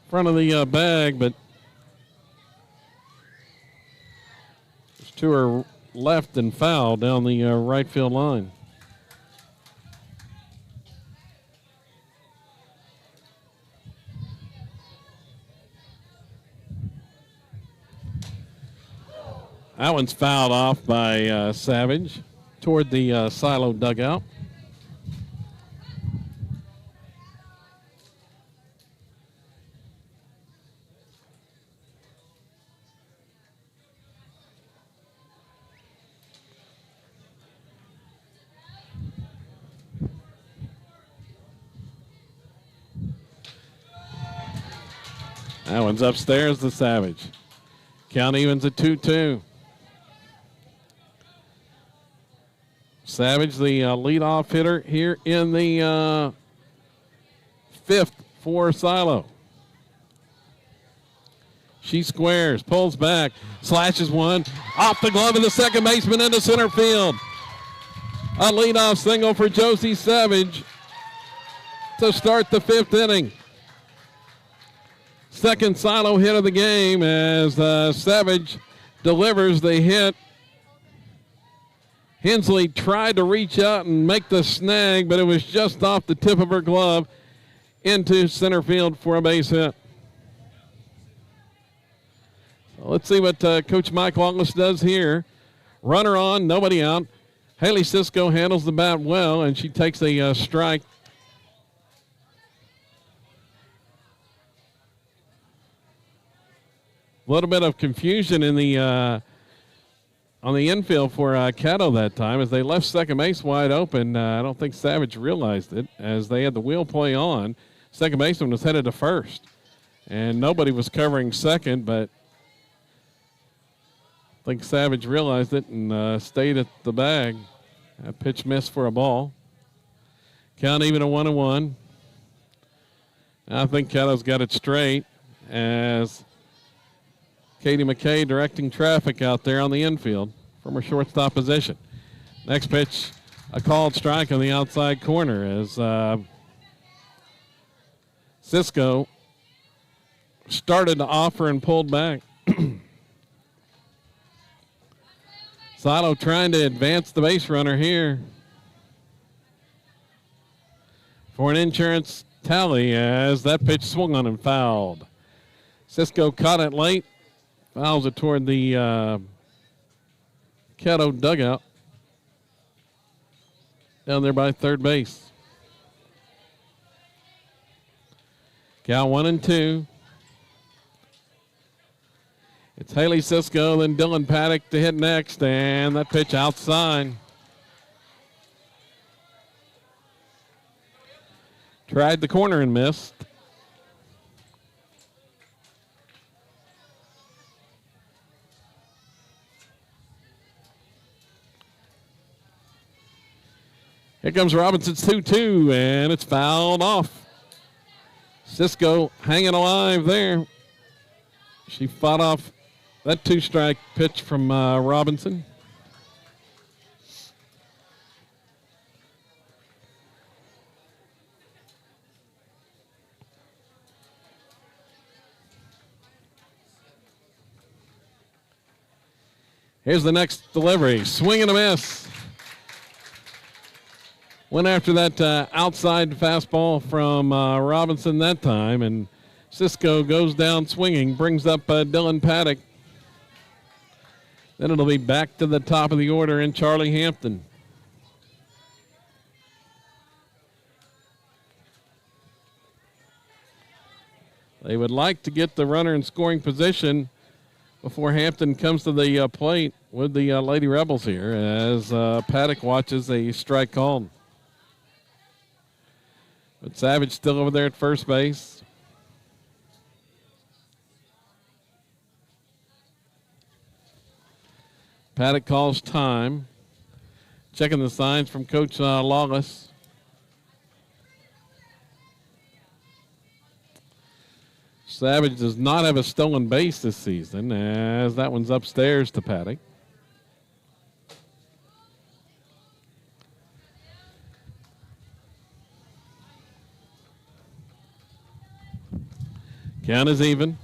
Front of the bag, but there's two are left and foul down the right field line. That one's fouled off by Savage toward the silo dugout. That one's upstairs to Savage. Count evens at 2-2. Savage, the leadoff hitter here in the fifth for Silo. She squares, pulls back, slashes one, off the glove of the second baseman into center field. A leadoff single for Josie Savage to start the fifth inning. Second Silo hit of the game as Savage delivers the hit. Hensley tried to reach out and make the snag, but it was just off the tip of her glove into center field for a base hit. Let's see what Coach Mike Wallace does here. Runner on, nobody out. Haley Cisco handles the bat well, and she takes a strike. A little bit of confusion in the on the infield for Caddo that time as they left second base wide open. I don't think Savage realized it as they had the wheel play on. Second baseman was headed to first, and nobody was covering second, but I think Savage realized it and stayed at the bag. A pitch missed for a ball. Count even a 1-1. I think Caddo's got it straight as Katie McKay directing traffic out there on the infield from her shortstop position. Next pitch, a called strike on the outside corner as Cisco started to offer and pulled back. Silo trying to advance the base runner here for an insurance tally as that pitch swung on and fouled. Cisco caught it late. Fouls it toward the Caddo dugout down there by third base. Count 1-2. It's Haley Cisco, then Dylan Paddock to hit next, and that pitch outside. Tried the corner and missed. Here comes Robinson's 2-2, and it's fouled off. Cisco hanging alive there. She fought off that two-strike pitch from Robinson. Here's the next delivery. Swing and a miss. Went after that outside fastball from Robinson that time, and Cisco goes down swinging, brings up Dylan Paddock. Then it'll be back to the top of the order in Charlie Hampton. They would like to get the runner in scoring position before Hampton comes to the plate with the Lady Rebels here as Paddock watches a strike called. But Savage still over there at first base. Paddock calls time. Checking the signs from Coach Lawless. Savage does not have a stolen base this season as that one's upstairs to Paddock. Count is even.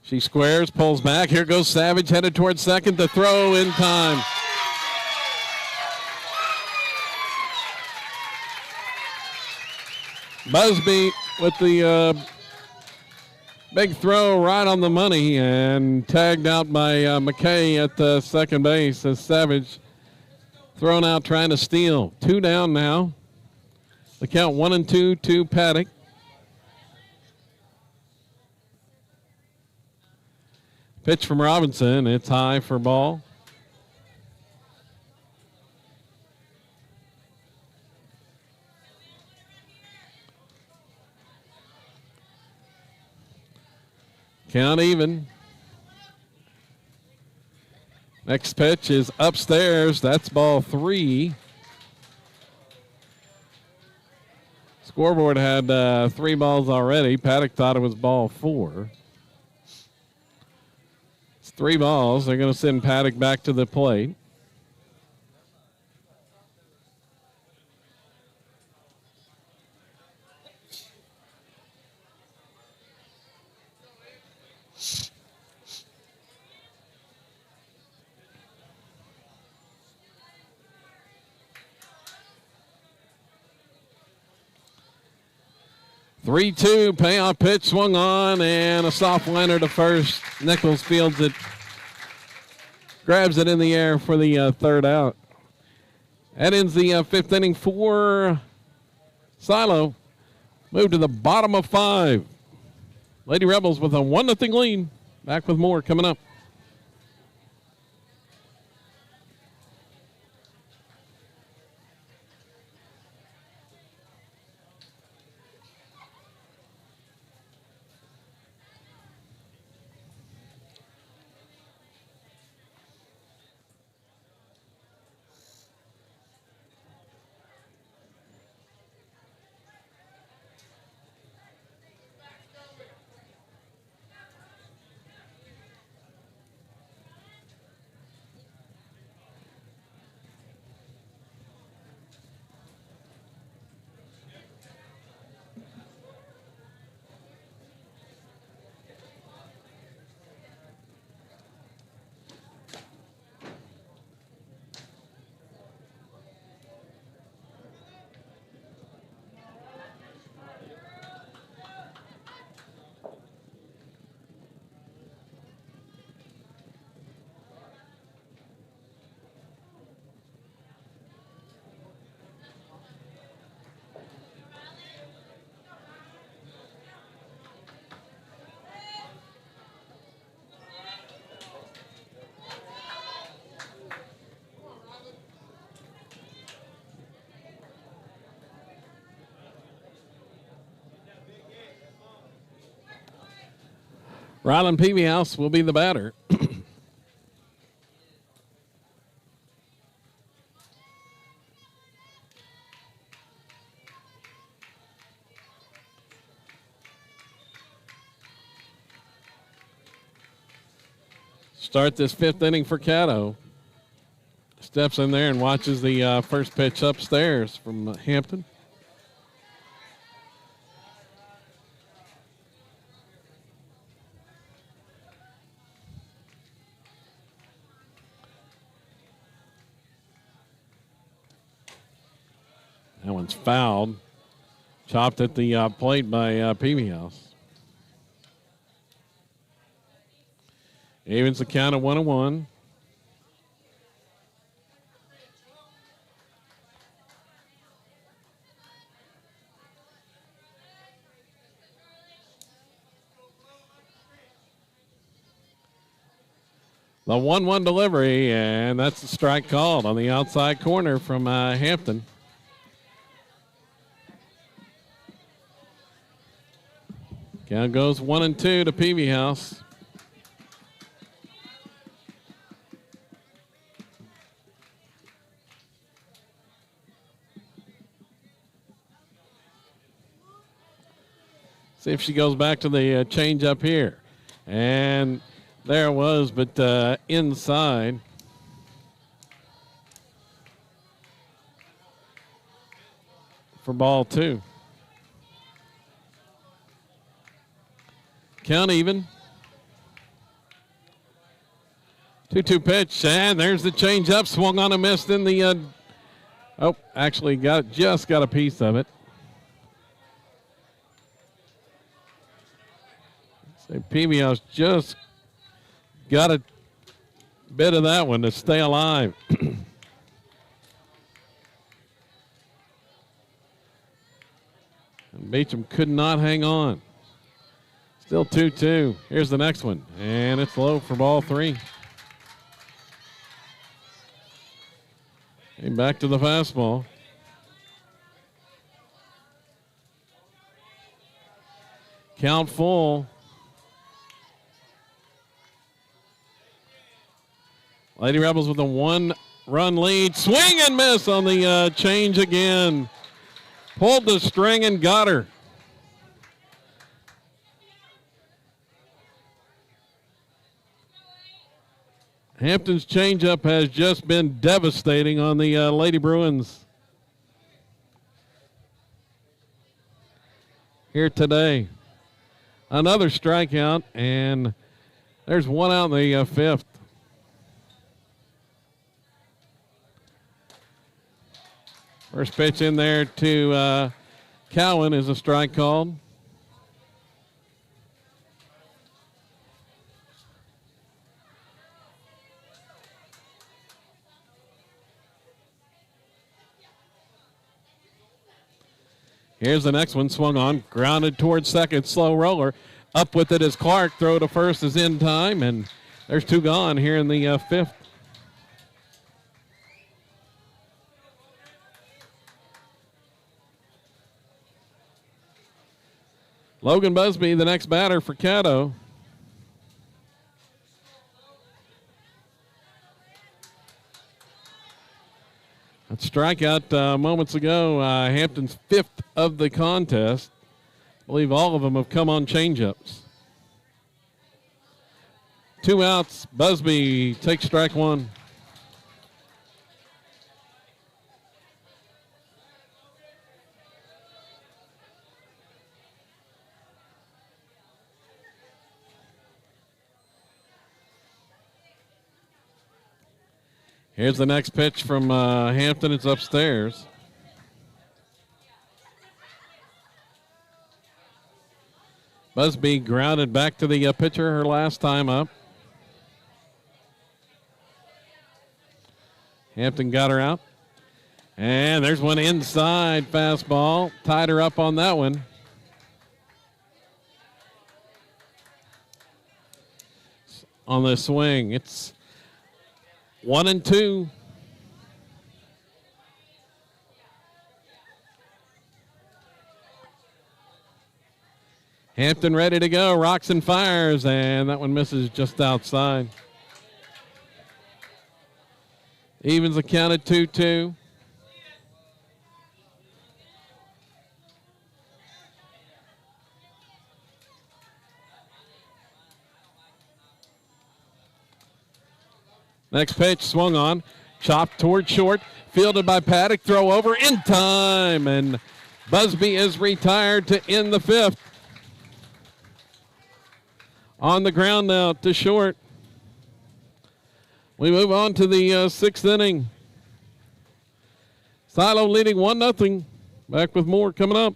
She squares, pulls back. Here goes Savage, headed towards second. The throw in time. Busby with the big throw right on the money and tagged out by McKay at the second base as Savage thrown out trying to steal. 2 down now. The count 1-2 to Paddock. Pitch from Robinson. It's high for ball. Count even. Next pitch is upstairs. That's ball 3. Scoreboard had 3 balls already. Paddock thought it was ball 4. It's 3 balls. They're going to send Paddock back to the plate. 3-2 payoff pitch swung on and a soft liner to first. Nichols fields it, grabs it in the air for the third out. That ends the fifth inning for Silo. Move to the bottom of 5. Lady Rebels with a 1-0 lead. Back with more coming up. Rylan Peavyhouse will be the batter. Start this fifth inning for Caddo. Steps in there and watches the first pitch upstairs from Hampton. That one's fouled. Chopped at the plate by Peavyhouse. Evens the count at 1-1. The 1-1 delivery, and that's the strike called on the outside corner from Hampton. Count goes 1-2 to Peavyhouse. See if she goes back to the change up here. And there it was, but inside. For ball 2. Count even. 2-2 pitch, and there's the change up. Swung on and missed in the. Actually just got a piece of it. So Peavyhouse just got a bit of that one to stay alive. And Beecham could not hang on. Still 2-2. Here's the next one, and it's low for ball 3. And back to the fastball. Count full. Lady Rebels with a 1-run lead. Swing and miss on the change again. Pulled the string and got her. Hampton's changeup has just been devastating on the Lady Bruins here today. Another strikeout, and there's one out in the fifth. First pitch in there to Cowan is a strike called. Here's the next one, swung on, grounded towards second, slow roller. Up with it is Clark. Throw to first is in time, and there's two gone here in the fifth. Logan Busby, the next batter for Caddo. That strikeout moments ago, Hampton's fifth of the contest. I believe all of them have come on changeups. 2 outs. Busby takes strike one. Here's the next pitch from Hampton. It's upstairs. Busby grounded back to the pitcher her last time up. Hampton got her out. And there's one inside fastball. Tied her up on that one. On the swing, it's 1-2. Hampton ready to go. Rocks and fires, and that one misses just outside. Evens the count at 2-2. Next pitch swung on, chopped toward short, fielded by Paddock, throw over in time, and Busby is retired to end the fifth. On the ground now to short. We move on to the sixth inning. Silo leading 1-0. Back with more coming up.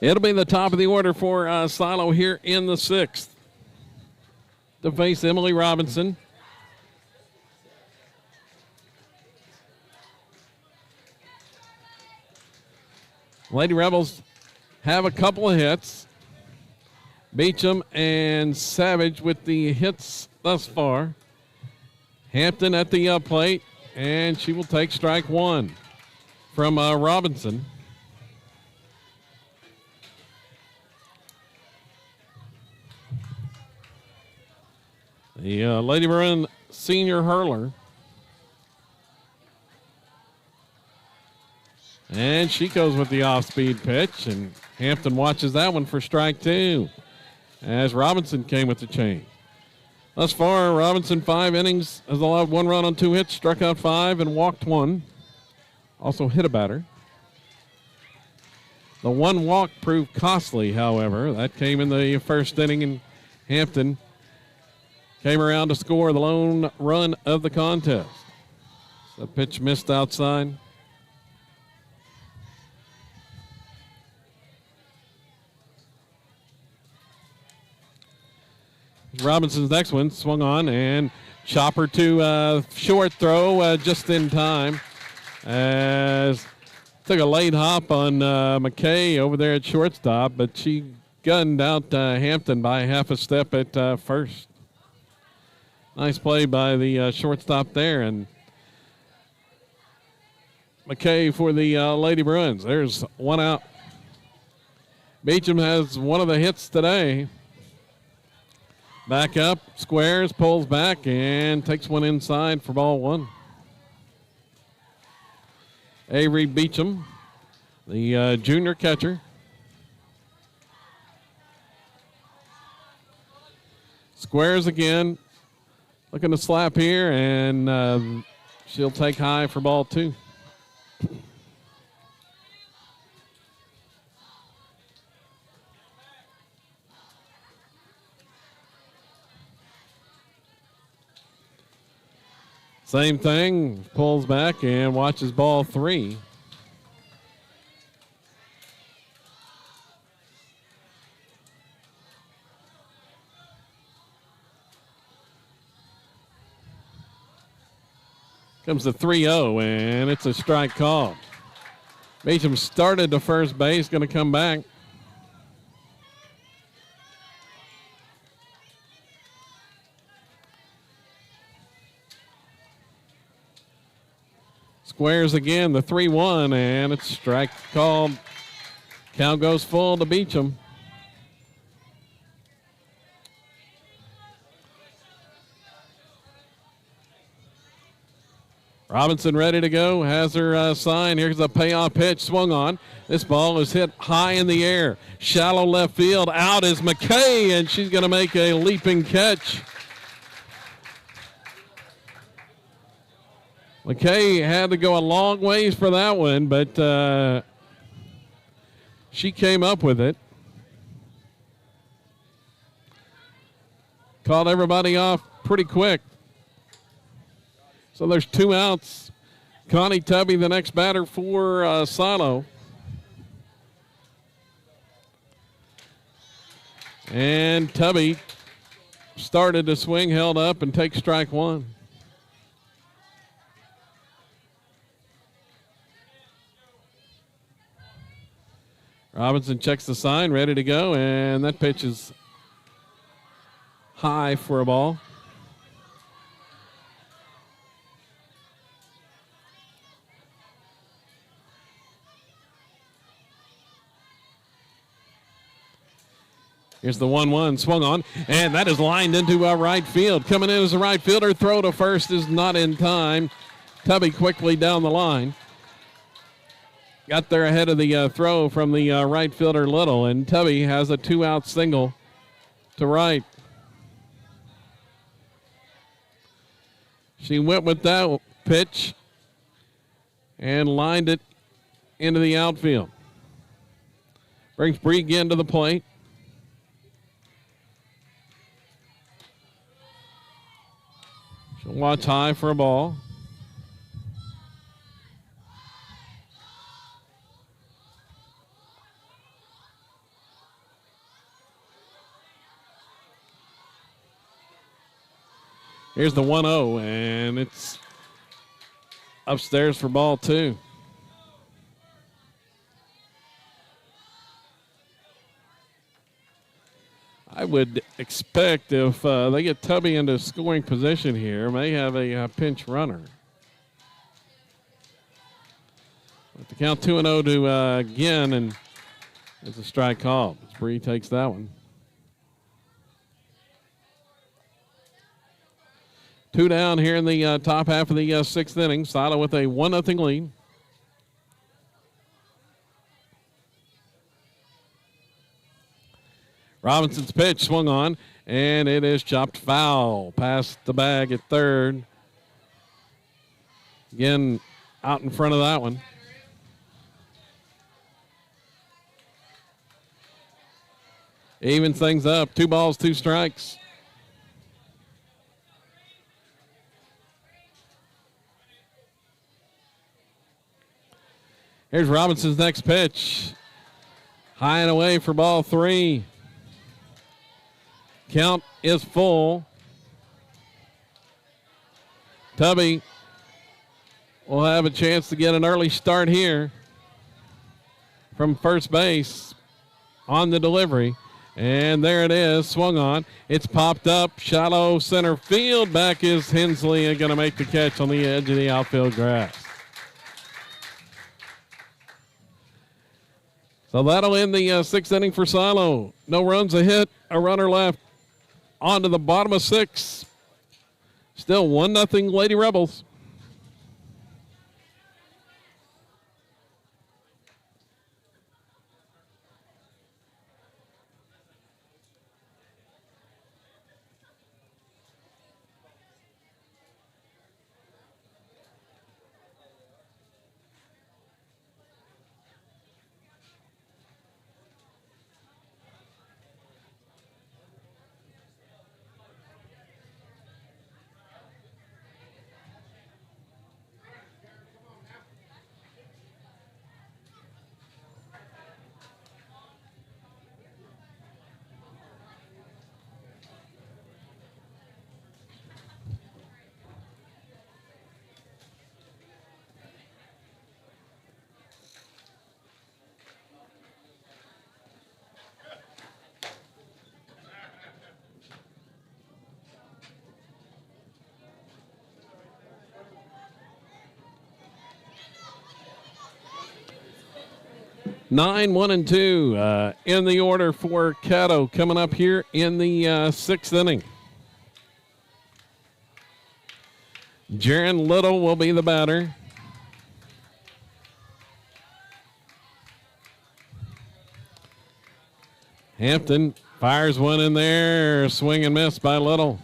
It'll be the top of the order for Silo here in the sixth. To face Emily Robinson. Lady Rebels have a couple of hits. Beecham and Savage with the hits thus far. Hampton at the plate, and she will take strike one from Robinson. The Lady Maroon senior hurler. And she goes with the off-speed pitch, and Hampton watches that one for strike two as Robinson came with the change. Thus far, Robinson 5 innings has allowed 1 run on 2 hits, struck out 5 and walked 1. Also hit a batter. The 1 walk proved costly, however. That came in the first inning, and Hampton came around to score the lone run of the contest. The pitch missed outside. Robinson's next one swung on and chopper to short throw just in time. As took a late hop on McKay over there at shortstop, but she gunned out Hampton by half a step at first. Nice play by the shortstop there, and McKay for the Lady Bruins. There's one out. Beecham has one of the hits today. Back up, squares, pulls back, and takes one inside for ball one. Avery Beecham, the junior catcher. Squares again, looking to slap here, and she'll take high for ball two. Same thing, pulls back and watches ball three. Comes the 3-0, and it's a strike call. Beecham started to first base, going to come back. Squares again, the 3-1, and it's strike called. Count goes full to Beecham. Robinson ready to go, has her sign. Here's a payoff pitch, swung on. This ball is hit high in the air. Shallow left field, out is McKay, and she's going to make a leaping catch. McKay had to go a long ways for that one, but she came up with it. Called everybody off pretty quick. So there's two outs. Connie Tubby, the next batter for Silo. And Tubby started to swing, held up, and take strike one. Robinson checks the sign, ready to go, and that pitch is high for a ball. Here's the 1-1 swung on, and that is lined into right field. Coming in as a right fielder, throw to first is not in time. Tubby quickly down the line. Got there ahead of the throw from the right fielder Little, and Tubby has a two-out single to right. She went with that pitch and lined it into the outfield. Brings Bree again to the plate. She'll watch high for a ball. Here's the 1-0, and it's upstairs for ball two. I would expect if they get Tubby into scoring position here, may have a pinch runner. But the count 2-0 to again, and it's a strike call. Bree takes that one. Two down here in the top half of the sixth inning. Silo with a 1-0 lead. Robinson's pitch swung on, and it is chopped foul past the bag at third. Again, out in front of that one. Evens things up. 2 balls, 2 strikes. Here's Robinson's next pitch. High and away for ball 3. Count is full. Tubby will have a chance to get an early start here from first base on the delivery. And there it is, swung on. It's popped up, shallow center field. Back is Hensley and going to make the catch on the edge of the outfield grass. So that'll end the sixth inning for Silo. No runs, a hit, a runner left. On to the bottom of six. Still 1-0 Lady Rebels. Nine, 1, and 2 in the order for Caddo coming up here in the sixth inning. Jaron Little will be the batter. Hampton fires one in there, swing and miss by Little.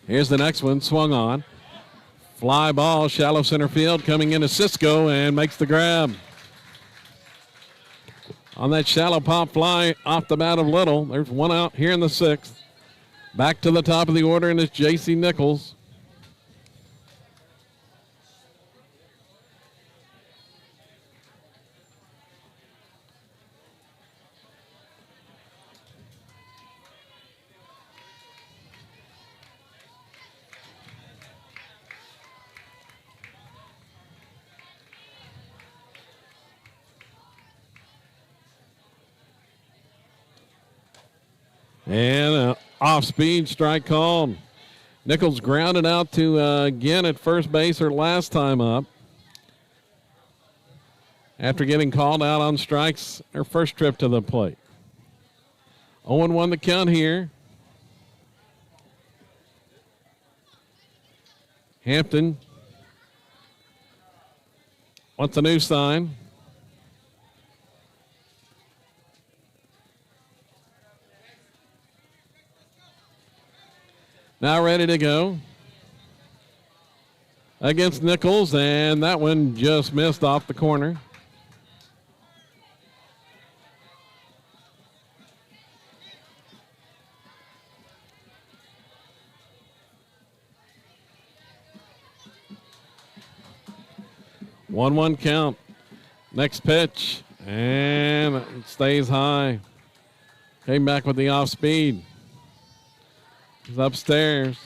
Here's the next one, swung on. Fly ball, shallow center field, coming into Cisco and makes the grab. On that shallow pop fly off the bat of Little. There's one out here in the sixth. Back to the top of the order, and it's J.C. Nichols. And off-speed strike called. Nichols grounded out to again at first base her last time up. After getting called out on strikes her first trip to the plate. 0-1 the count here. Hampton wants a new sign. Now ready to go against Nichols, and that one just missed off the corner. One count. Next pitch, and it stays high. Came back with the off speed. He's upstairs.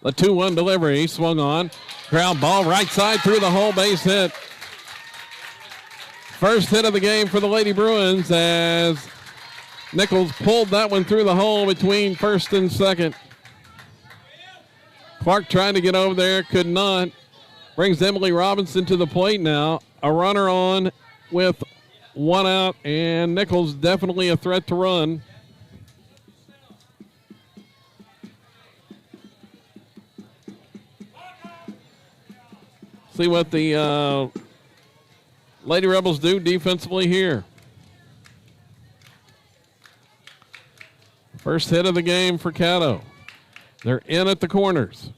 The 2-1 delivery, swung on. Ground ball right side through the hole, base hit. First hit of the game for the Lady Bruins as Nichols pulled that one through the hole between first and second. Clark trying to get over there, could not. Brings Emily Robinson to the plate now. A runner on with one out, and Nichols definitely a threat to run. See what the Lady Rebels do defensively here. First hit of the game for Caddo. They're in at the corners.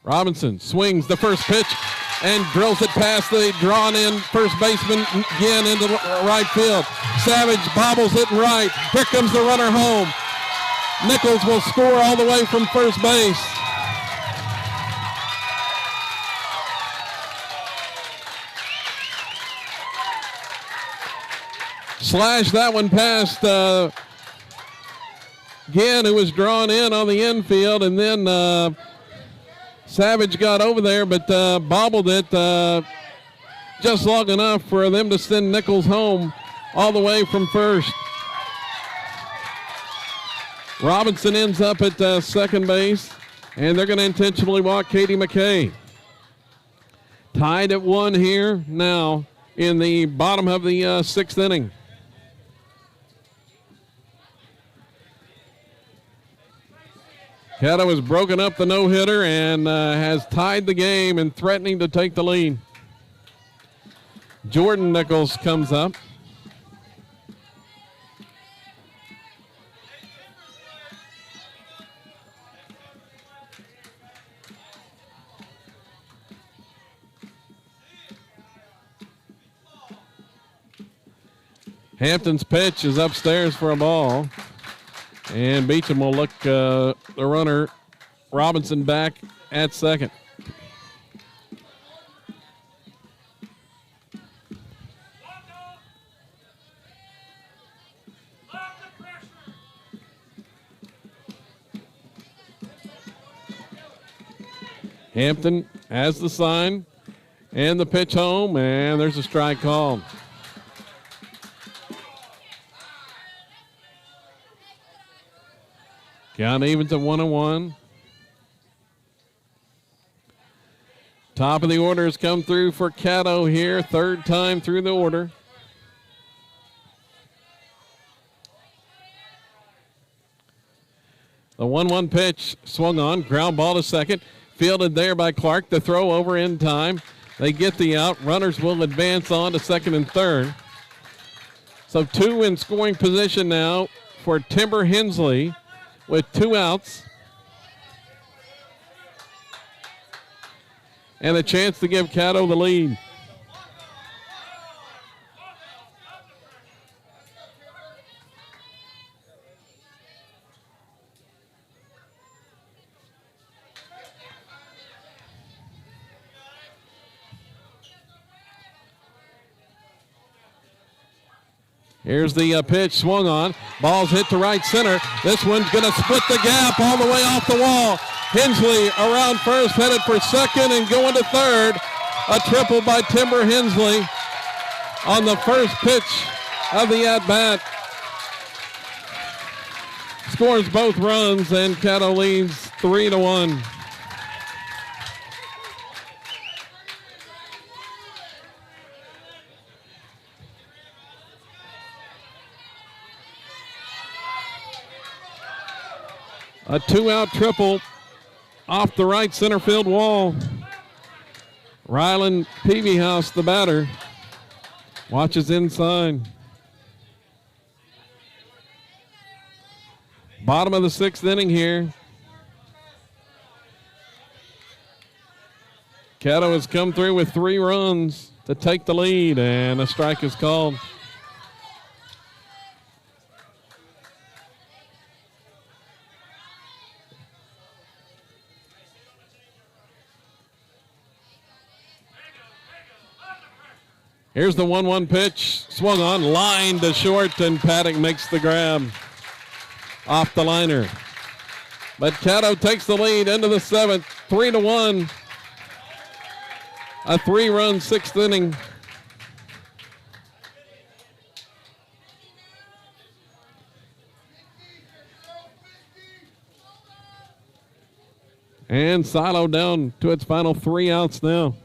Robinson swings the first pitch, and drills it past the drawn-in first baseman again into right field. Savage bobbles it right. Here comes the runner home. Nichols will score all the way from first base. Slash that one past Ginn, who was drawn in on the infield, and then Savage got over there, but bobbled it just long enough for them to send Nichols home all the way from first. Robinson ends up at second base, and they're going to intentionally walk Katie McKay. Tied at 1 here now in the bottom of the 6th inning. Caddo has broken up the no-hitter and has tied the game and threatening to take the lead. Jordan Nichols comes up. Hampton's pitch is upstairs for a ball. And Beecham will look the runner, Robinson, back at second. Hampton has the sign and the pitch home, and there's a strike called. Count evens at 1-1. Top of the order has come through for Caddo here, 3rd time through the order. The 1-1 pitch swung on, ground ball to second, fielded there by Clark. The throw over in time. They get the out. Runners will advance on to second and third. So 2 in scoring position now for Timber Hensley, with 2 outs and a chance to give Caddo the lead. Here's the pitch swung on. Ball's hit to right center. This one's going to split the gap all the way off the wall. Hensley around first, headed for second and going to third. A triple by Timber Hensley on the first pitch of the at-bat. Scores both runs, and Caddo leads 3-1. A 2-out triple off the right center field wall. Rylan Peavyhouse, the batter, watches inside. Bottom of the 6th inning here. Caddo has come through with 3 runs to take the lead, and a strike is called. Here's the 1-1 pitch, swung on, line to short, and Paddock makes the grab off the liner. But Caddo takes the lead into the 7th, 3-1. A 3-run 6th inning. And Silo down to its final 3 outs now.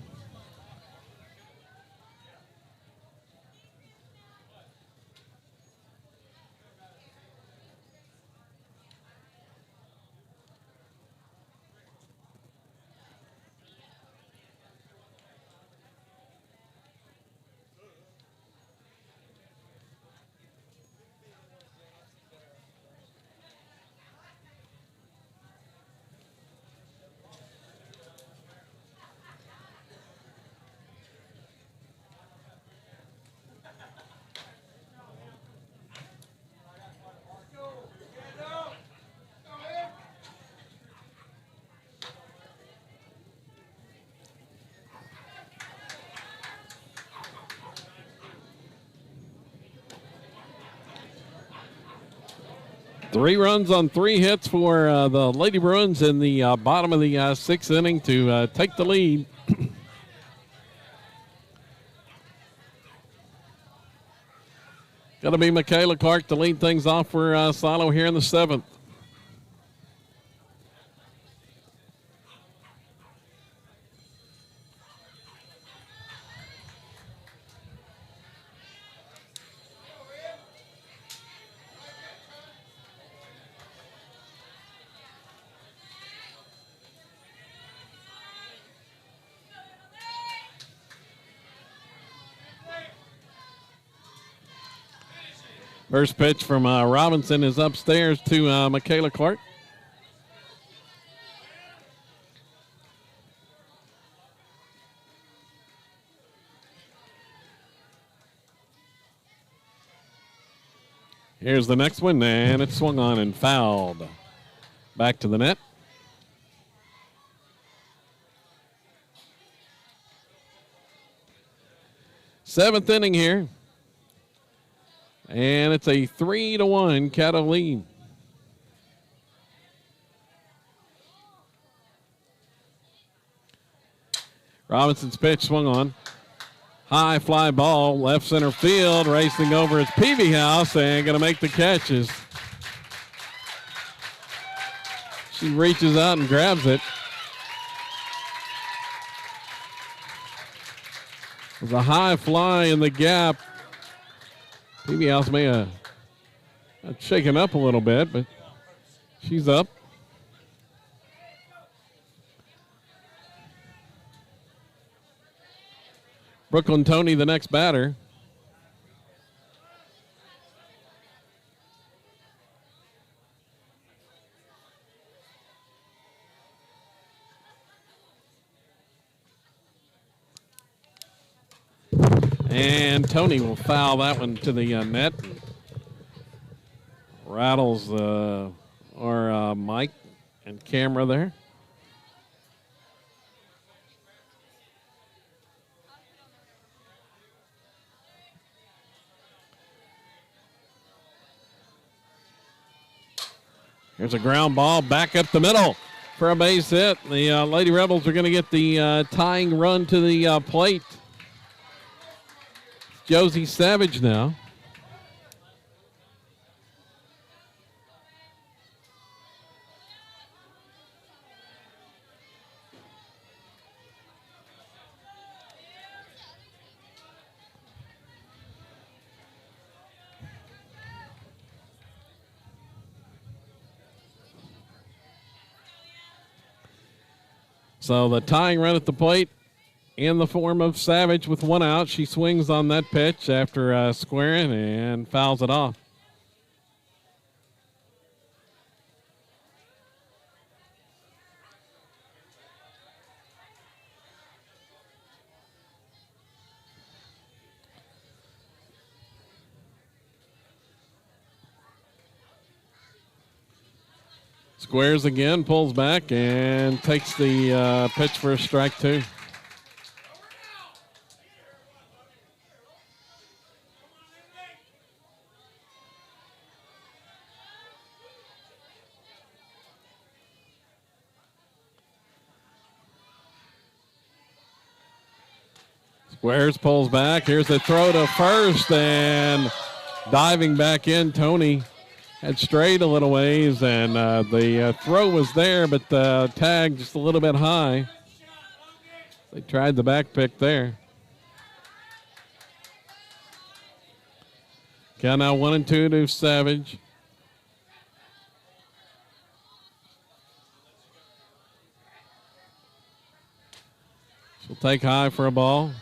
3 runs on 3 hits for the Lady Bruins in the bottom of the 6th inning to take the lead. Going to be Michaela Clark to lead things off for Silo here in the 7th. First pitch from Robinson is upstairs to Michaela Clark. Here's the next one, and it's swung on and fouled. Back to the net. Seventh inning here. And it's a 3-1 Caddo lead. Robinson's pitch swung on. High fly ball, left center field, racing over his Peavy house and going to make the catches. She reaches out and grabs it. There's a high fly in the gap. Peavy house may have shaken up a little bit, but she's up. Brooklyn Tony, the next batter. And Tony will foul that one to the net. Rattles our mic and camera there. Here's a ground ball back up the middle for a base hit. The Lady Rebels are going to get the tying run to the plate. Josie Savage now. So the tying run at the plate in the form of Savage with 1 out. She swings on that pitch after squaring and fouls it off. Squares again, pulls back, and takes the pitch for a strike 2. Squares, pulls back. Here's a throw to first, and diving back in, Tony had strayed a little ways, and the throw was there, but the tag just a little bit high. They tried the back pick there. Count now 1-2 to Savage. She'll take high for a ball.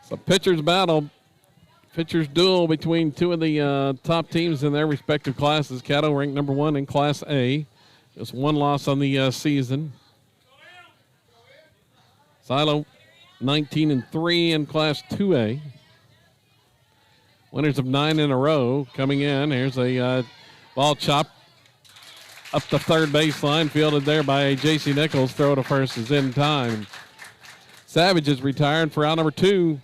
It's a pitcher's battle. Pitcher's duel between 2 of the top teams in their respective classes. Caddo ranked number 1 in Class A. Just 1 loss on the season. Silo 19-3 in Class 2A. Winners of 9 in a row coming in. Here's a ball chopped up the third baseline, fielded there by J.C. Nichols. Throw to first is in time. Savage is retired for out number 2.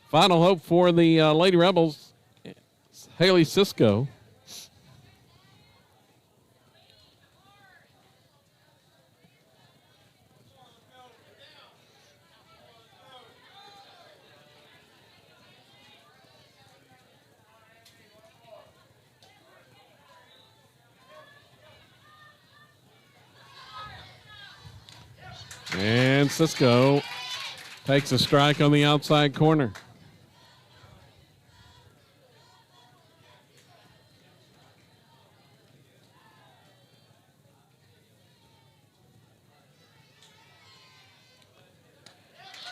Final hope for the Lady Rebels, Haley Cisco. And Cisco takes a strike on the outside corner.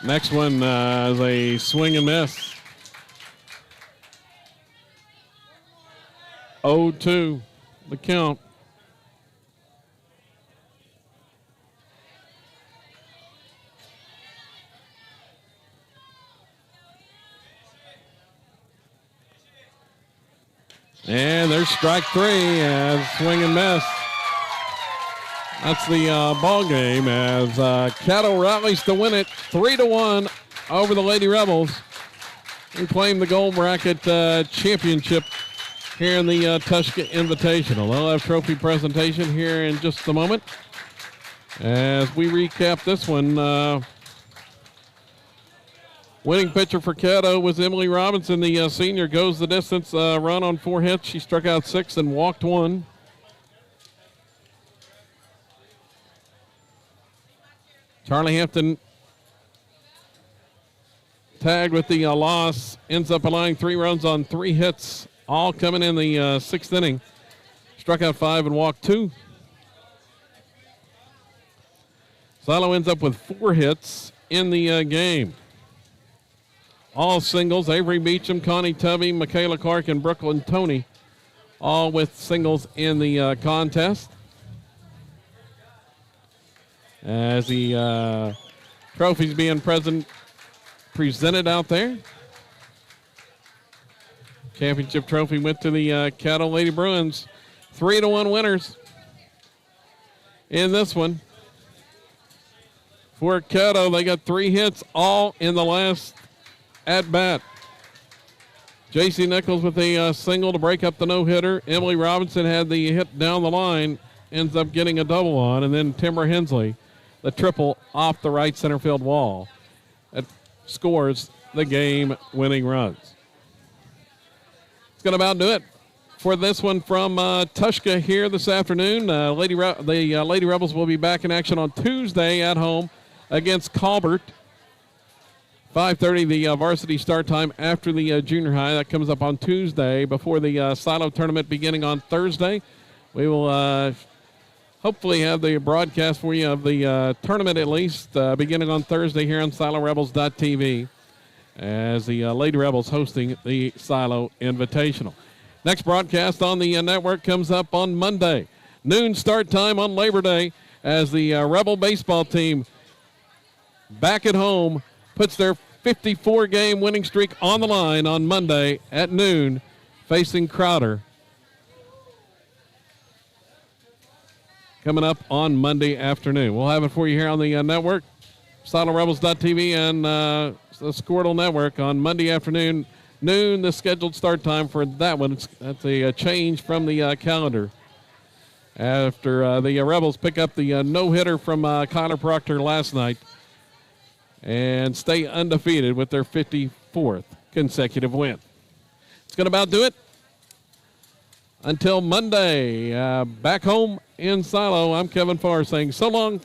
Next one is a swing and miss. 0-2, the count. And there's strike three as swing and miss. That's the ball game as Caddo rallies to win it 3-1 over the Lady Rebels and claim the gold bracket championship here in the Tushka Invitational. They'll have trophy presentation here in just a moment. As we recap this one, winning pitcher for Caddo was Emily Robinson. The senior goes the distance, run on 4 hits. She struck out 6 and walked 1. Charlie Hampton tagged with the loss, ends up allowing 3 runs on 3 hits, all coming in the 6th inning. Struck out 5 and walked 2. Silo ends up with 4 hits in the game. All singles, Avery Beecham, Connie Tubby, Michaela Clark, and Brooklyn Tony, all with singles in the contest. As the trophies being presented out there. Championship trophy went to the Caddo Lady Bruins. 3-1 winners in this one. For Caddo, they got 3 hits, all in the last at-bat. J.C. Nichols with a single to break up the no-hitter. Emily Robinson had the hit down the line, ends up getting a double on, and then Timber Hensley, the triple off the right center field wall. It scores the game-winning runs. It's going to about do it for this one from Tushka here this afternoon. The Lady Rebels will be back in action on Tuesday at home against Colbert. 5:30, the varsity start time after the junior high. That comes up on Tuesday before the silo tournament beginning on Thursday. We will hopefully have the broadcast for you of the tournament at least beginning on Thursday here on SiloRebels.tv as the Lady Rebels hosting the Silo Invitational. Next broadcast on the network comes up on Monday. Noon start time on Labor Day as the Rebel baseball team back at home puts their 54-game winning streak on the line on Monday at noon facing Crowder. Coming up on Monday afternoon. We'll have it for you here on the network, SiloRebels.tv and the Squirtle Network on Monday afternoon, noon, the scheduled start time for that one. That's a change from the calendar. After the Rebels pick up the no-hitter from Connor Proctor last night and stay undefeated with their 54th consecutive win. It's going to about do it. Until Monday, back home in Silo, I'm Kevin Farr saying so long